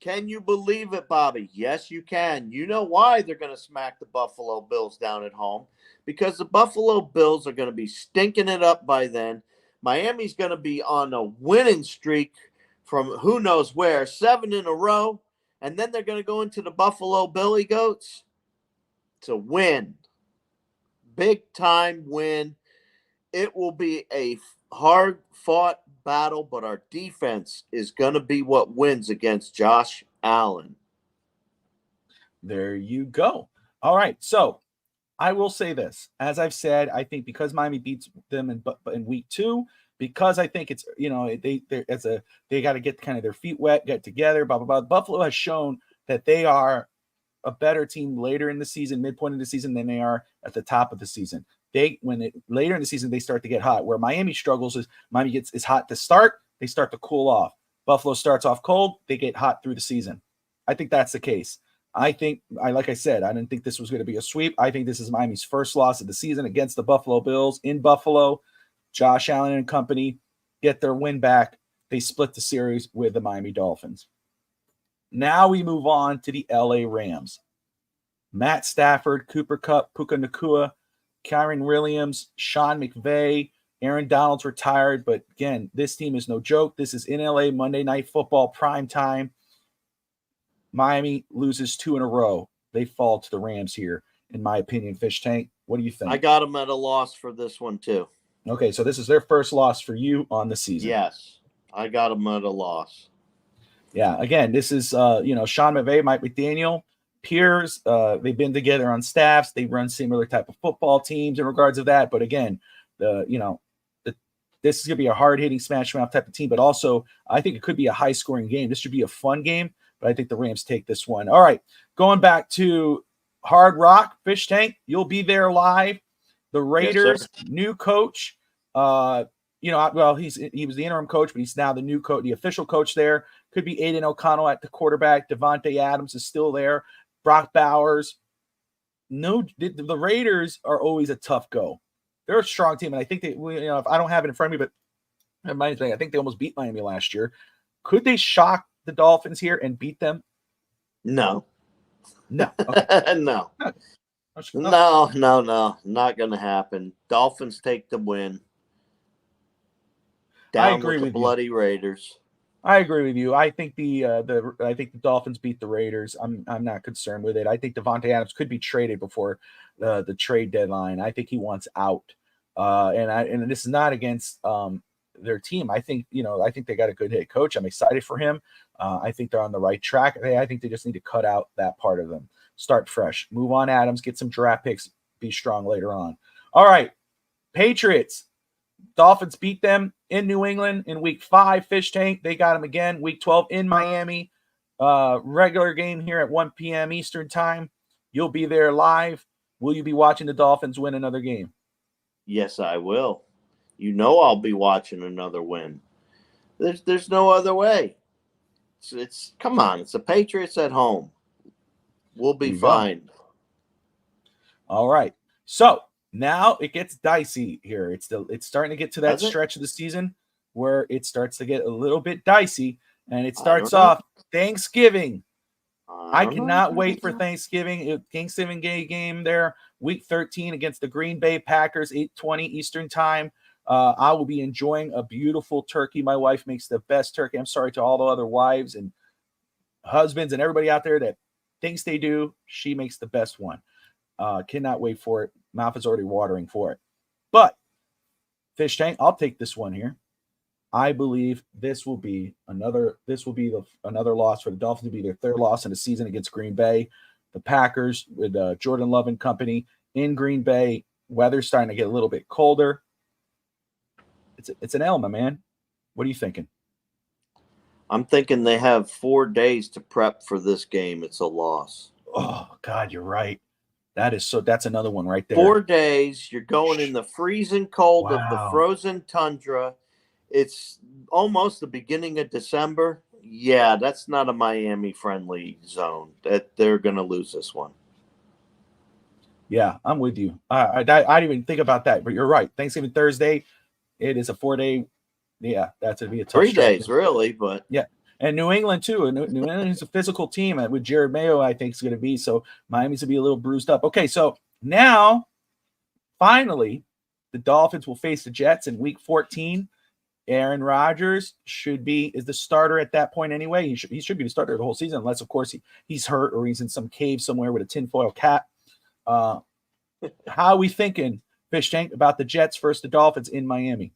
Can you believe it, Bobby? Yes, you can. You know why they're going to smack the Buffalo Bills down at home? Because the Buffalo Bills are going to be stinking it up by then. Miami's going to be on a winning streak from who knows where, 7 in a row. And then they're going to go into the Buffalo Billy Goats to win. Big time win. It will be a hard fought battle, but our defense is going to be what wins against Josh Allen. There you go. All right. So I will say this. As I've said, I think because Miami beats them in week 2, because I think it's, they got to get kind of their feet wet, get together, blah, blah, blah. Buffalo has shown that they are a better team later in the season, midpoint of the season, than they are at the top of the season. Later in the season, they start to get hot. Where Miami struggles is Miami is hot to start, they start to cool off. Buffalo starts off cold, they get hot through the season. I think that's the case. Like I said, I didn't think this was going to be a sweep. I think this is Miami's first loss of the season against the Buffalo Bills in Buffalo. Josh Allen and company get their win back. They split the series with the Miami Dolphins. Now we move on to the LA Rams. Matt Stafford, Cooper Kupp, Puka Nacua, Kyren Williams, Sean McVay, Aaron Donald's retired. But again, this team is no joke. This is in LA, Monday Night Football, prime time. Miami loses 2 in a row. They fall to the Rams here, in my opinion. Fish Tank, what do you think? I got them at a loss for this one, too. Okay, so this is their first loss for you on the season. Yes, I got them at a loss. Yeah, again, this is, Sean McVay, Mike McDaniel, peers. They've been together on staffs. They run similar type of football teams in regards of that. But again, this is going to be a hard-hitting smash mouth type of team. But also, I think it could be a high-scoring game. This should be a fun game. But I think the Rams take this one. All right, going back to Hard Rock, Fish Tank, you'll be there live. The Raiders, new coach. He was the interim coach, but he's now the new coach, the official coach there. Could be Aiden O'Connell at the quarterback. Devontae Adams is still there. Brock Bowers. The Raiders are always a tough go. They're a strong team, and I think if I don't have it in front of me, but I think they almost beat Miami last year. Could they shock the Dolphins here and beat them? No. Okay. No. No. Not going to happen. Dolphins take the win. Down I agree with the bloody Raiders. I agree with you. I think the Dolphins beat the Raiders. I'm not concerned with it. I think Devontae Adams could be traded before the trade deadline. I think he wants out. And this is not against their team. I think they got a good head coach. I'm excited for him. I think they're on the right track. I think they just need to cut out that part of them. Start fresh. Move on, Adams. Get some draft picks. Be strong later on. All right. Patriots. Dolphins beat them in New England in week 5. Fish Tank. They got them again. Week 12 in Miami. Regular game here at 1 p.m. Eastern time. You'll be there live. Will you be watching the Dolphins win another game? Yes, I will. I'll be watching another win. There's no other way. It's come on. It's the Patriots at home. We'll be fine. All right. So now it gets dicey here. It's starting to get to that stretch of the season where it starts to get a little bit dicey, and it starts off Thanksgiving. I cannot wait for Thanksgiving. Thanksgiving game there, week 13 against the Green Bay Packers, 8:20 Eastern time. I will be enjoying a beautiful turkey. My wife makes the best turkey. I'm sorry to all the other wives and husbands and everybody out there that thinks they do. She makes the best one. Cannot wait for it. Mouth is already watering for it. But Fish Tank, I'll take this one here. I believe this will be another loss for the Dolphins. To be their third loss in the season against Green Bay. The Packers with Jordan Love and company in Green Bay. Weather's starting to get a little bit colder. It's an L, my man. What are you thinking? I'm thinking they have 4 days to prep for this game. It's a loss. Oh God, you're right. That's another one right there. 4 days. You're going in the freezing cold of the frozen tundra. It's almost the beginning of December. Yeah, that's not a Miami-friendly zone. That they're going to lose this one. Yeah, I'm with you. I didn't even think about that, but you're right. Thanksgiving Thursday, it is a 4-day. Yeah, that's going to be a tough 3 days, really, but yeah. And New England, too. New England is a physical team with Jared Mayo, I think, is going to be. So Miami's going to be a little bruised up. Okay, so now, finally, the Dolphins will face the Jets in Week 14. Aaron Rodgers is the starter at that point anyway. He should be the starter the whole season, unless, of course, he's hurt or he's in some cave somewhere with a tinfoil cap. How are we thinking, Fish Tank, about the Jets versus the Dolphins in Miami?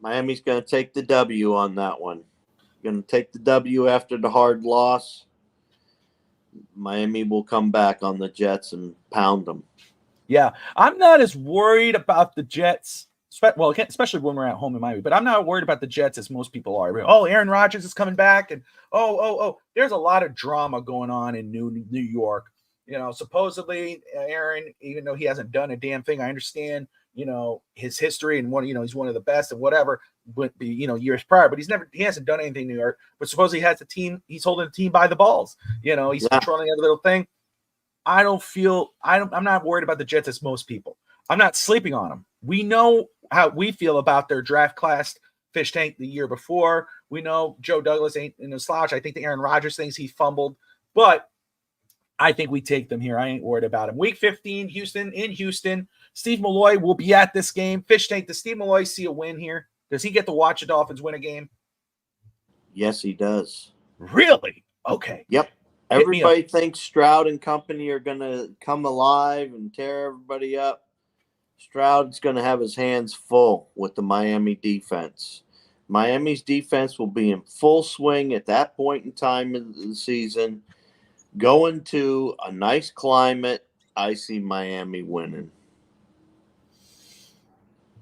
Miami's going to take the W on that one. Going to take the W after the hard loss. Miami will come back on the Jets and pound them. Yeah, I'm not as worried about the Jets. Well, especially when we're at home in Miami, but I'm not worried about the Jets as most people are. Oh, Aaron Rodgers is coming back, and there's a lot of drama going on in New York. Supposedly Aaron, even though he hasn't done a damn thing, I understand, his history and he's one of the best and whatever, but years prior, but he hasn't done anything in New York. But supposedly he has a team, he's holding the team by the balls. He's controlling every little thing. I'm not worried about the Jets as most people. I'm not sleeping on them. We know how we feel about their draft class, Fish Tank, the year before. We know Joe Douglas ain't in a slouch. I think the Aaron Rodgers things he fumbled, but I think we take them here. I ain't worried about him. Week 15, Houston. Steve Malloy will be at this game. Fish Tank, does Steve Malloy see a win here? Does he get to watch the Dolphins win a game? Yes, he does. Really? Okay. Yep. Everybody thinks Stroud and company are going to come alive and tear everybody up. Stroud's going to have his hands full with the Miami defense. Miami's defense will be in full swing at that point in time in the season. Going to a nice climate, I see Miami winning.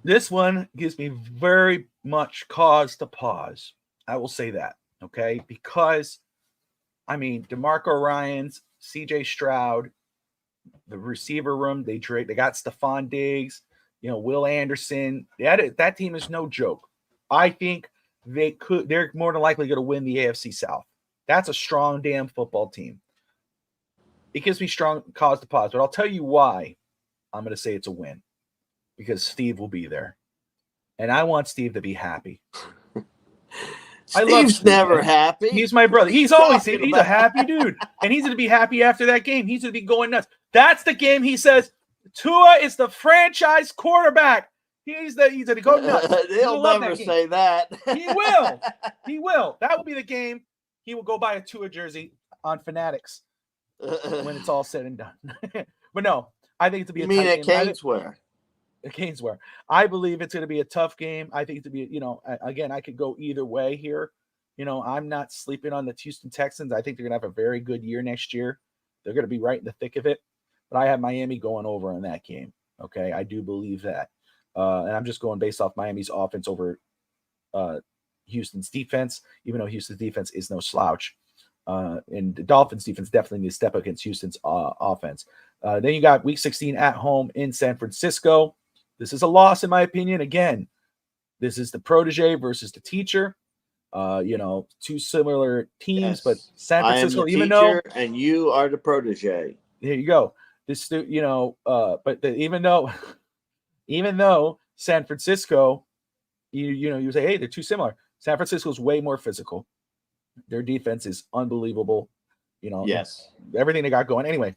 This one gives me very much cause to pause. I will say that, okay? Because, DeMarco Ryans, C.J. Stroud, the receiver room, they got Stephon Diggs, Will Anderson. That team is no joke. I think they're more than likely going to win the AFC South. That's a strong damn football team. It gives me strong cause to pause, but I'll tell you why I'm going to say it's a win. Because Steve will be there. And I want Steve to be happy. Steve's never happy. He's my brother. He's a happy dude. And he's going to be happy after that game. He's going to be going nuts. That's the game he says, Tua is the franchise quarterback. He's going to go nuts. He'll never say that. He will. He will. That will be the game. He will go buy a Tua jersey on Fanatics when it's all said and done. But no, I think it's going to be a tight game. Caneswear? Caneswear. I believe it's going to be a tough game. I think it's going to be, again, I could go either way here. I'm not sleeping on the Houston Texans. I think they're going to have a very good year next year. They're going to be right in the thick of it. But I have Miami going over in that game. Okay, I do believe that. And I'm just going based off Miami's offense over Houston's defense, even though Houston's defense is no slouch. And the Dolphins defense definitely needs to step up against Houston's offense. Then you got Week 16 at home in San Francisco. This is a loss, in my opinion. Again, This is the protege versus the teacher. Two similar teams, but San Francisco, I am the even teacher, though, and you are the protege. here you go. Even though San Francisco, you say, hey, they're too similar. San Francisco's way more physical. Their defense is unbelievable. Yes. Everything they got going. Anyway,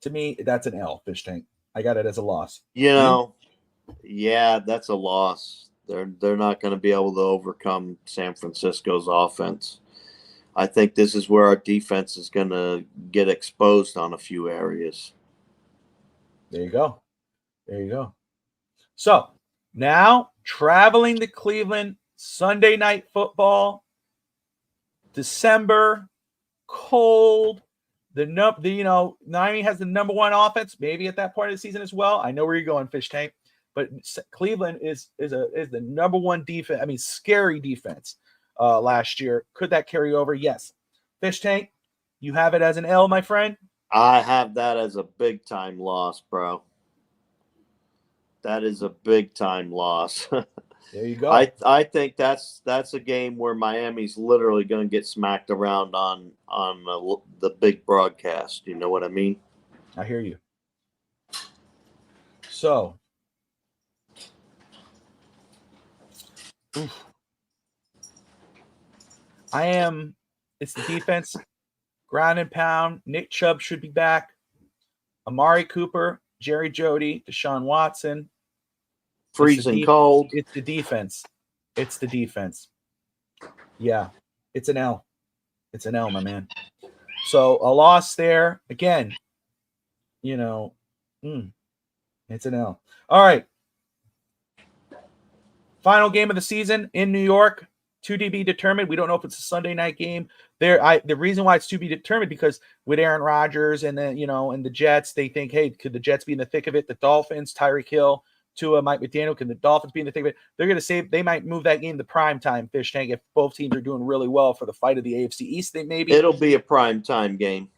to me, that's an L, Fish Tank. I got it as a loss. Yeah, that's a loss. They're not going to be able to overcome San Francisco's offense. I think this is where our defense is going to get exposed on a few areas. There you go. So now traveling to Cleveland, Sunday night football, December, cold. Miami has the number one offense, maybe at that point of the season as well. I know where you're going, Fish Tank, but Cleveland is the number one defense. I mean, scary defense last year. Could that carry over? Yes. Fish Tank, you have it as an L, my friend. I have that as a big time loss, bro. That is a big time loss. There you go. I think that's a game where Miami's literally going to get smacked around on the big broadcast. You know what I mean? I hear you. So, it's the defense, ground and pound. Nick Chubb should be back. Amari Cooper, Jerry Jeudy, Deshaun Watson. Freezing cold. It's the defense. Yeah, it's an L. It's an L, my man. So a loss there. Again, it's an L. All right. Final game of the season in New York. To be determined. We don't know if it's a Sunday night game. The reason why it's to be determined because with Aaron Rodgers and the Jets, they think, hey, could the Jets be in the thick of it? The Dolphins, Tyreek Hill, Tua, Mike McDaniel, can the Dolphins be in the thick of it? They're going to say they might move that game to prime time, Fish Tank, if both teams are doing really well for the fight of the AFC East. They maybe it'll be a prime time game.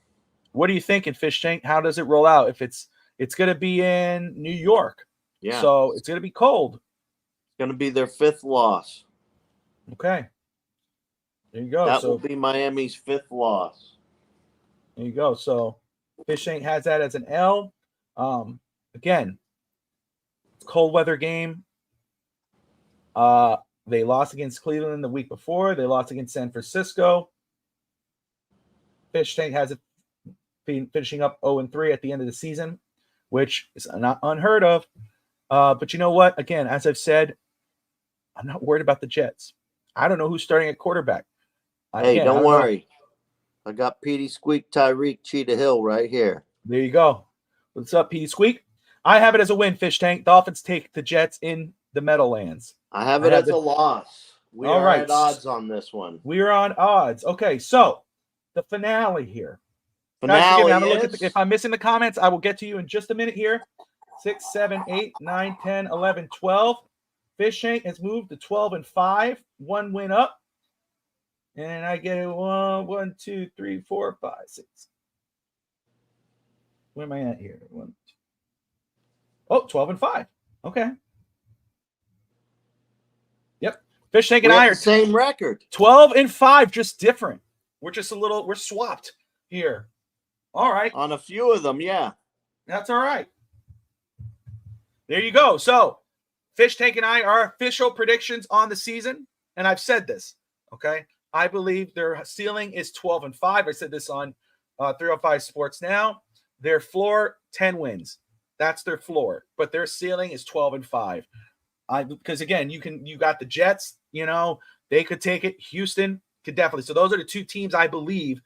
What are you thinking, Fish Tank? How does it roll out? If it's going to be in New York, yeah, so it's going to be cold. It's going to be their fifth loss. Okay, there you go. That will be Miami's fifth loss. There you go. So Fish Tank has that as an L. Again, it's a cold weather game. They lost against Cleveland the week before. They lost against San Francisco. Fish Tank has it finishing up 0-3 at the end of the season, which is not unheard of. But you know what? Again, as I've said, I'm not worried about the Jets. I don't know who's starting at quarterback. Hey, don't worry. I got Petey Squeak, Tyreek, Cheetah Hill right here. There you go. What's up, Petey Squeak? I have it as a win, Fish Tank. Dolphins take the Jets in the Meadowlands. I have it as a loss. We are at odds on this one. We are on odds. Okay, so the finale here. Finale Guys, if I'm missing the comments, I will get to you in just a minute here. 6, 7, 8, 9, 10, 11, 12. Fish Tank has moved to 12-5. 1 win up. And I get it 1, 2, 3, 4, 5, 6. Where am I at here? 1, 2. Oh, 12-5. Okay. Yep. Fish Tank and I are same record. 12-5, just different. We're swapped here. All right. On a few of them, yeah. That's all right. There you go. So Fish Tank and I are official predictions on the season. And I've said this, okay? I believe their ceiling is 12-5. I said this on 305 Sports Now. Their floor, 10 wins. That's their floor. But their ceiling is 12-5. Because again, you got the Jets, they could take it. Houston could definitely. So those are the two teams I believe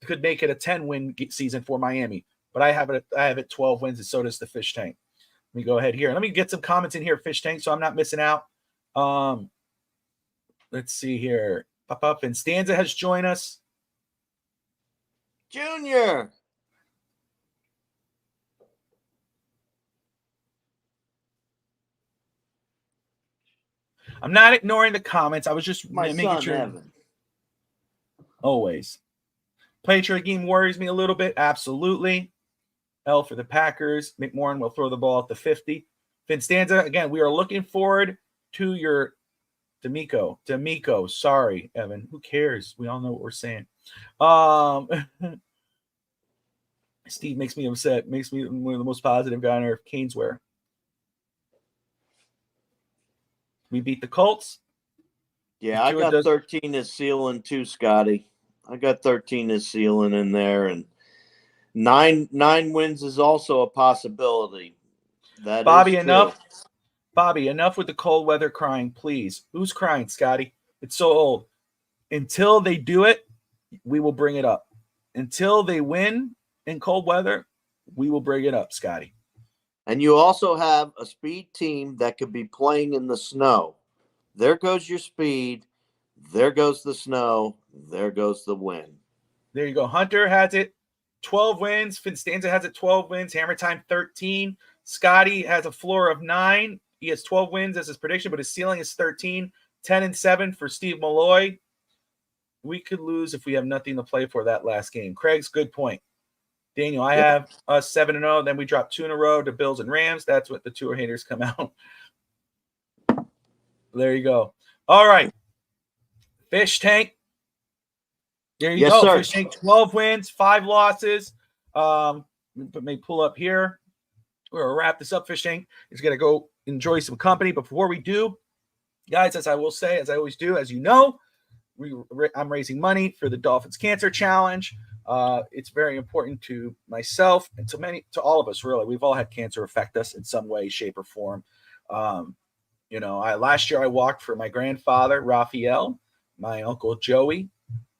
could make it a 10-win season for Miami. But I have it 12 wins, and so does the Fish Tank. Let me go ahead here. Let me get some comments in here, Fish Tank, so I'm not missing out. Let's see here. Pop up and Stanza has joined us. Junior. I'm not ignoring the comments. I was just making sure. Evan. Always. Patriot game worries me a little bit. Absolutely. L for the Packers. McMorrin will throw the ball at the 50. Finstanza, again, we are looking forward to your D'Amico. Sorry, Evan. Who cares? We all know what we're saying. Steve makes me upset. Makes me one of the most positive guy on earth. Caneswear. We beat the Colts. Yeah, I got 13 as ceiling too, Scotty. I got 13 as ceiling in there, and nine wins is also a possibility. That Bobby, is true. Bobby, enough with the cold weather crying, please. Who's crying, Scotty? It's so old. Until they do it, we will bring it up. Until they win in cold weather, we will bring it up, Scotty. And you also have a speed team that could be playing in the snow. There goes your speed. There goes the snow. There goes the win. There you go. Hunter has it. 12 wins. Finstanza has it 12 wins. Hammer Time 13. Scotty has a floor of 9. He has 12 wins as his prediction, but his ceiling is 13. 10-7 for Steve Malloy. We could lose if we have nothing to play for that last game. Craig's good point. Daniel, I have us 7-0. Then we drop 2 in a row to Bills and Rams. That's what the tour haters come out. There you go. All right. Fish Tank. There you go. Sir. Fish Tank, 12 wins, 5 losses. May pull up here. We're going to wrap this up. Fish Tank is going to go enjoy some company. But before we do, guys, as I will say, as I always do, as you know, I'm raising money for the Dolphins Cancer Challenge. It's very important to myself and to all of us, really. We've all had cancer affect us in some way, shape, or form. Last year I walked for my grandfather, Raphael, my uncle Joey,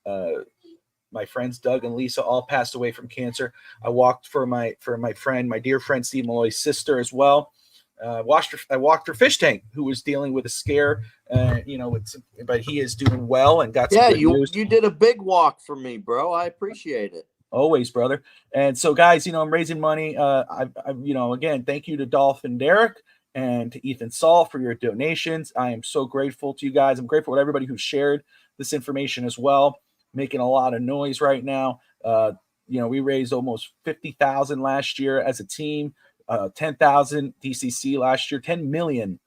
my friends Doug and Lisa all passed away from cancer. I walked for my dear friend Steve Malloy's sister as well. I walked her Fish Tank, who was dealing with a scare, but he is doing well and got some good news. You did a big walk for me, bro. I appreciate it. Always, brother. And so, guys, I'm raising money. Again, thank you to Dolphin Derek and to Ethan Saul for your donations. I am so grateful to you guys. I'm grateful to everybody who shared this information as well, making a lot of noise right now. We raised almost $50,000 last year as a team. 10,000 DCC last year, 10 million,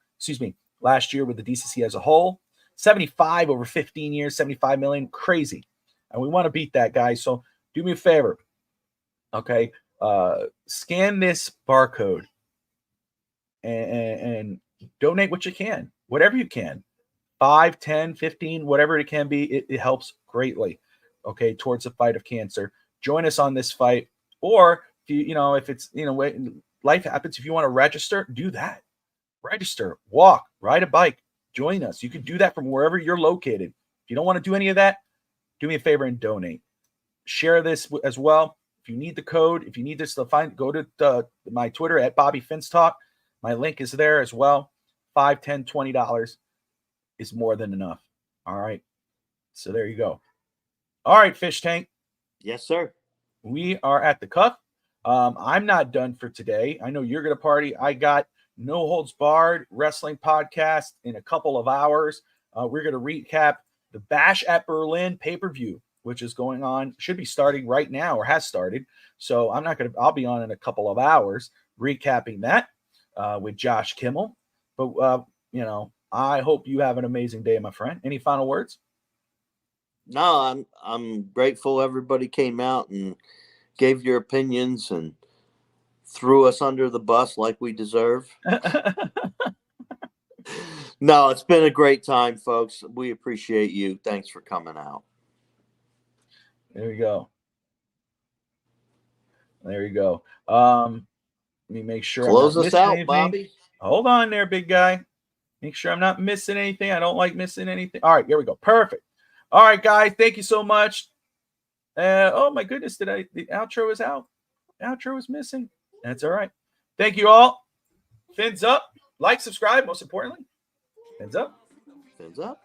last year with the DCC as a whole, 75 over 15 years, 75 million, crazy. And we want to beat that, guys. So do me a favor. Okay. Scan this barcode and donate what you can, whatever you can, 5, 10, 15, whatever it can be. It helps greatly. Okay. Towards the fight of cancer. Join us on this fight. Or if it's, life happens. If you want to register, do that. Register, walk, ride a bike, join us. You can do that from wherever you're located. If you don't want to do any of that, do me a favor and donate. Share this as well. If you need the code, if you need this to go to my Twitter at Bobby Finstalk. My link is there as well. $5, $10, $20 is more than enough. All right. So there you go. All right, Fish Tank. Yes, sir. We are at the cuff. I'm not done for today. I know you're going to party. I got No Holds Barred Wrestling Podcast in a couple of hours. We're going to recap the Bash at Berlin pay-per-view, which is going on, should be starting right now or has started. So I'll be on in a couple of hours recapping that with Josh Kimmel. But, I hope you have an amazing day, my friend. Any final words? No, I'm grateful everybody came out and gave your opinions and threw us under the bus like we deserve. No, it's been a great time, folks. We appreciate you. Thanks for coming out. There you go. Let me make sure. Close us out, anything. Bobby. Hold on there, big guy. Make sure I'm not missing anything. I don't like missing anything. All right, here we go. Perfect. All right, guys. Thank you so much. Oh my goodness, the outro is out. The outro is missing. That's all right. Thank you all. Fins up. Like, subscribe, most importantly. Fins up. Fins up.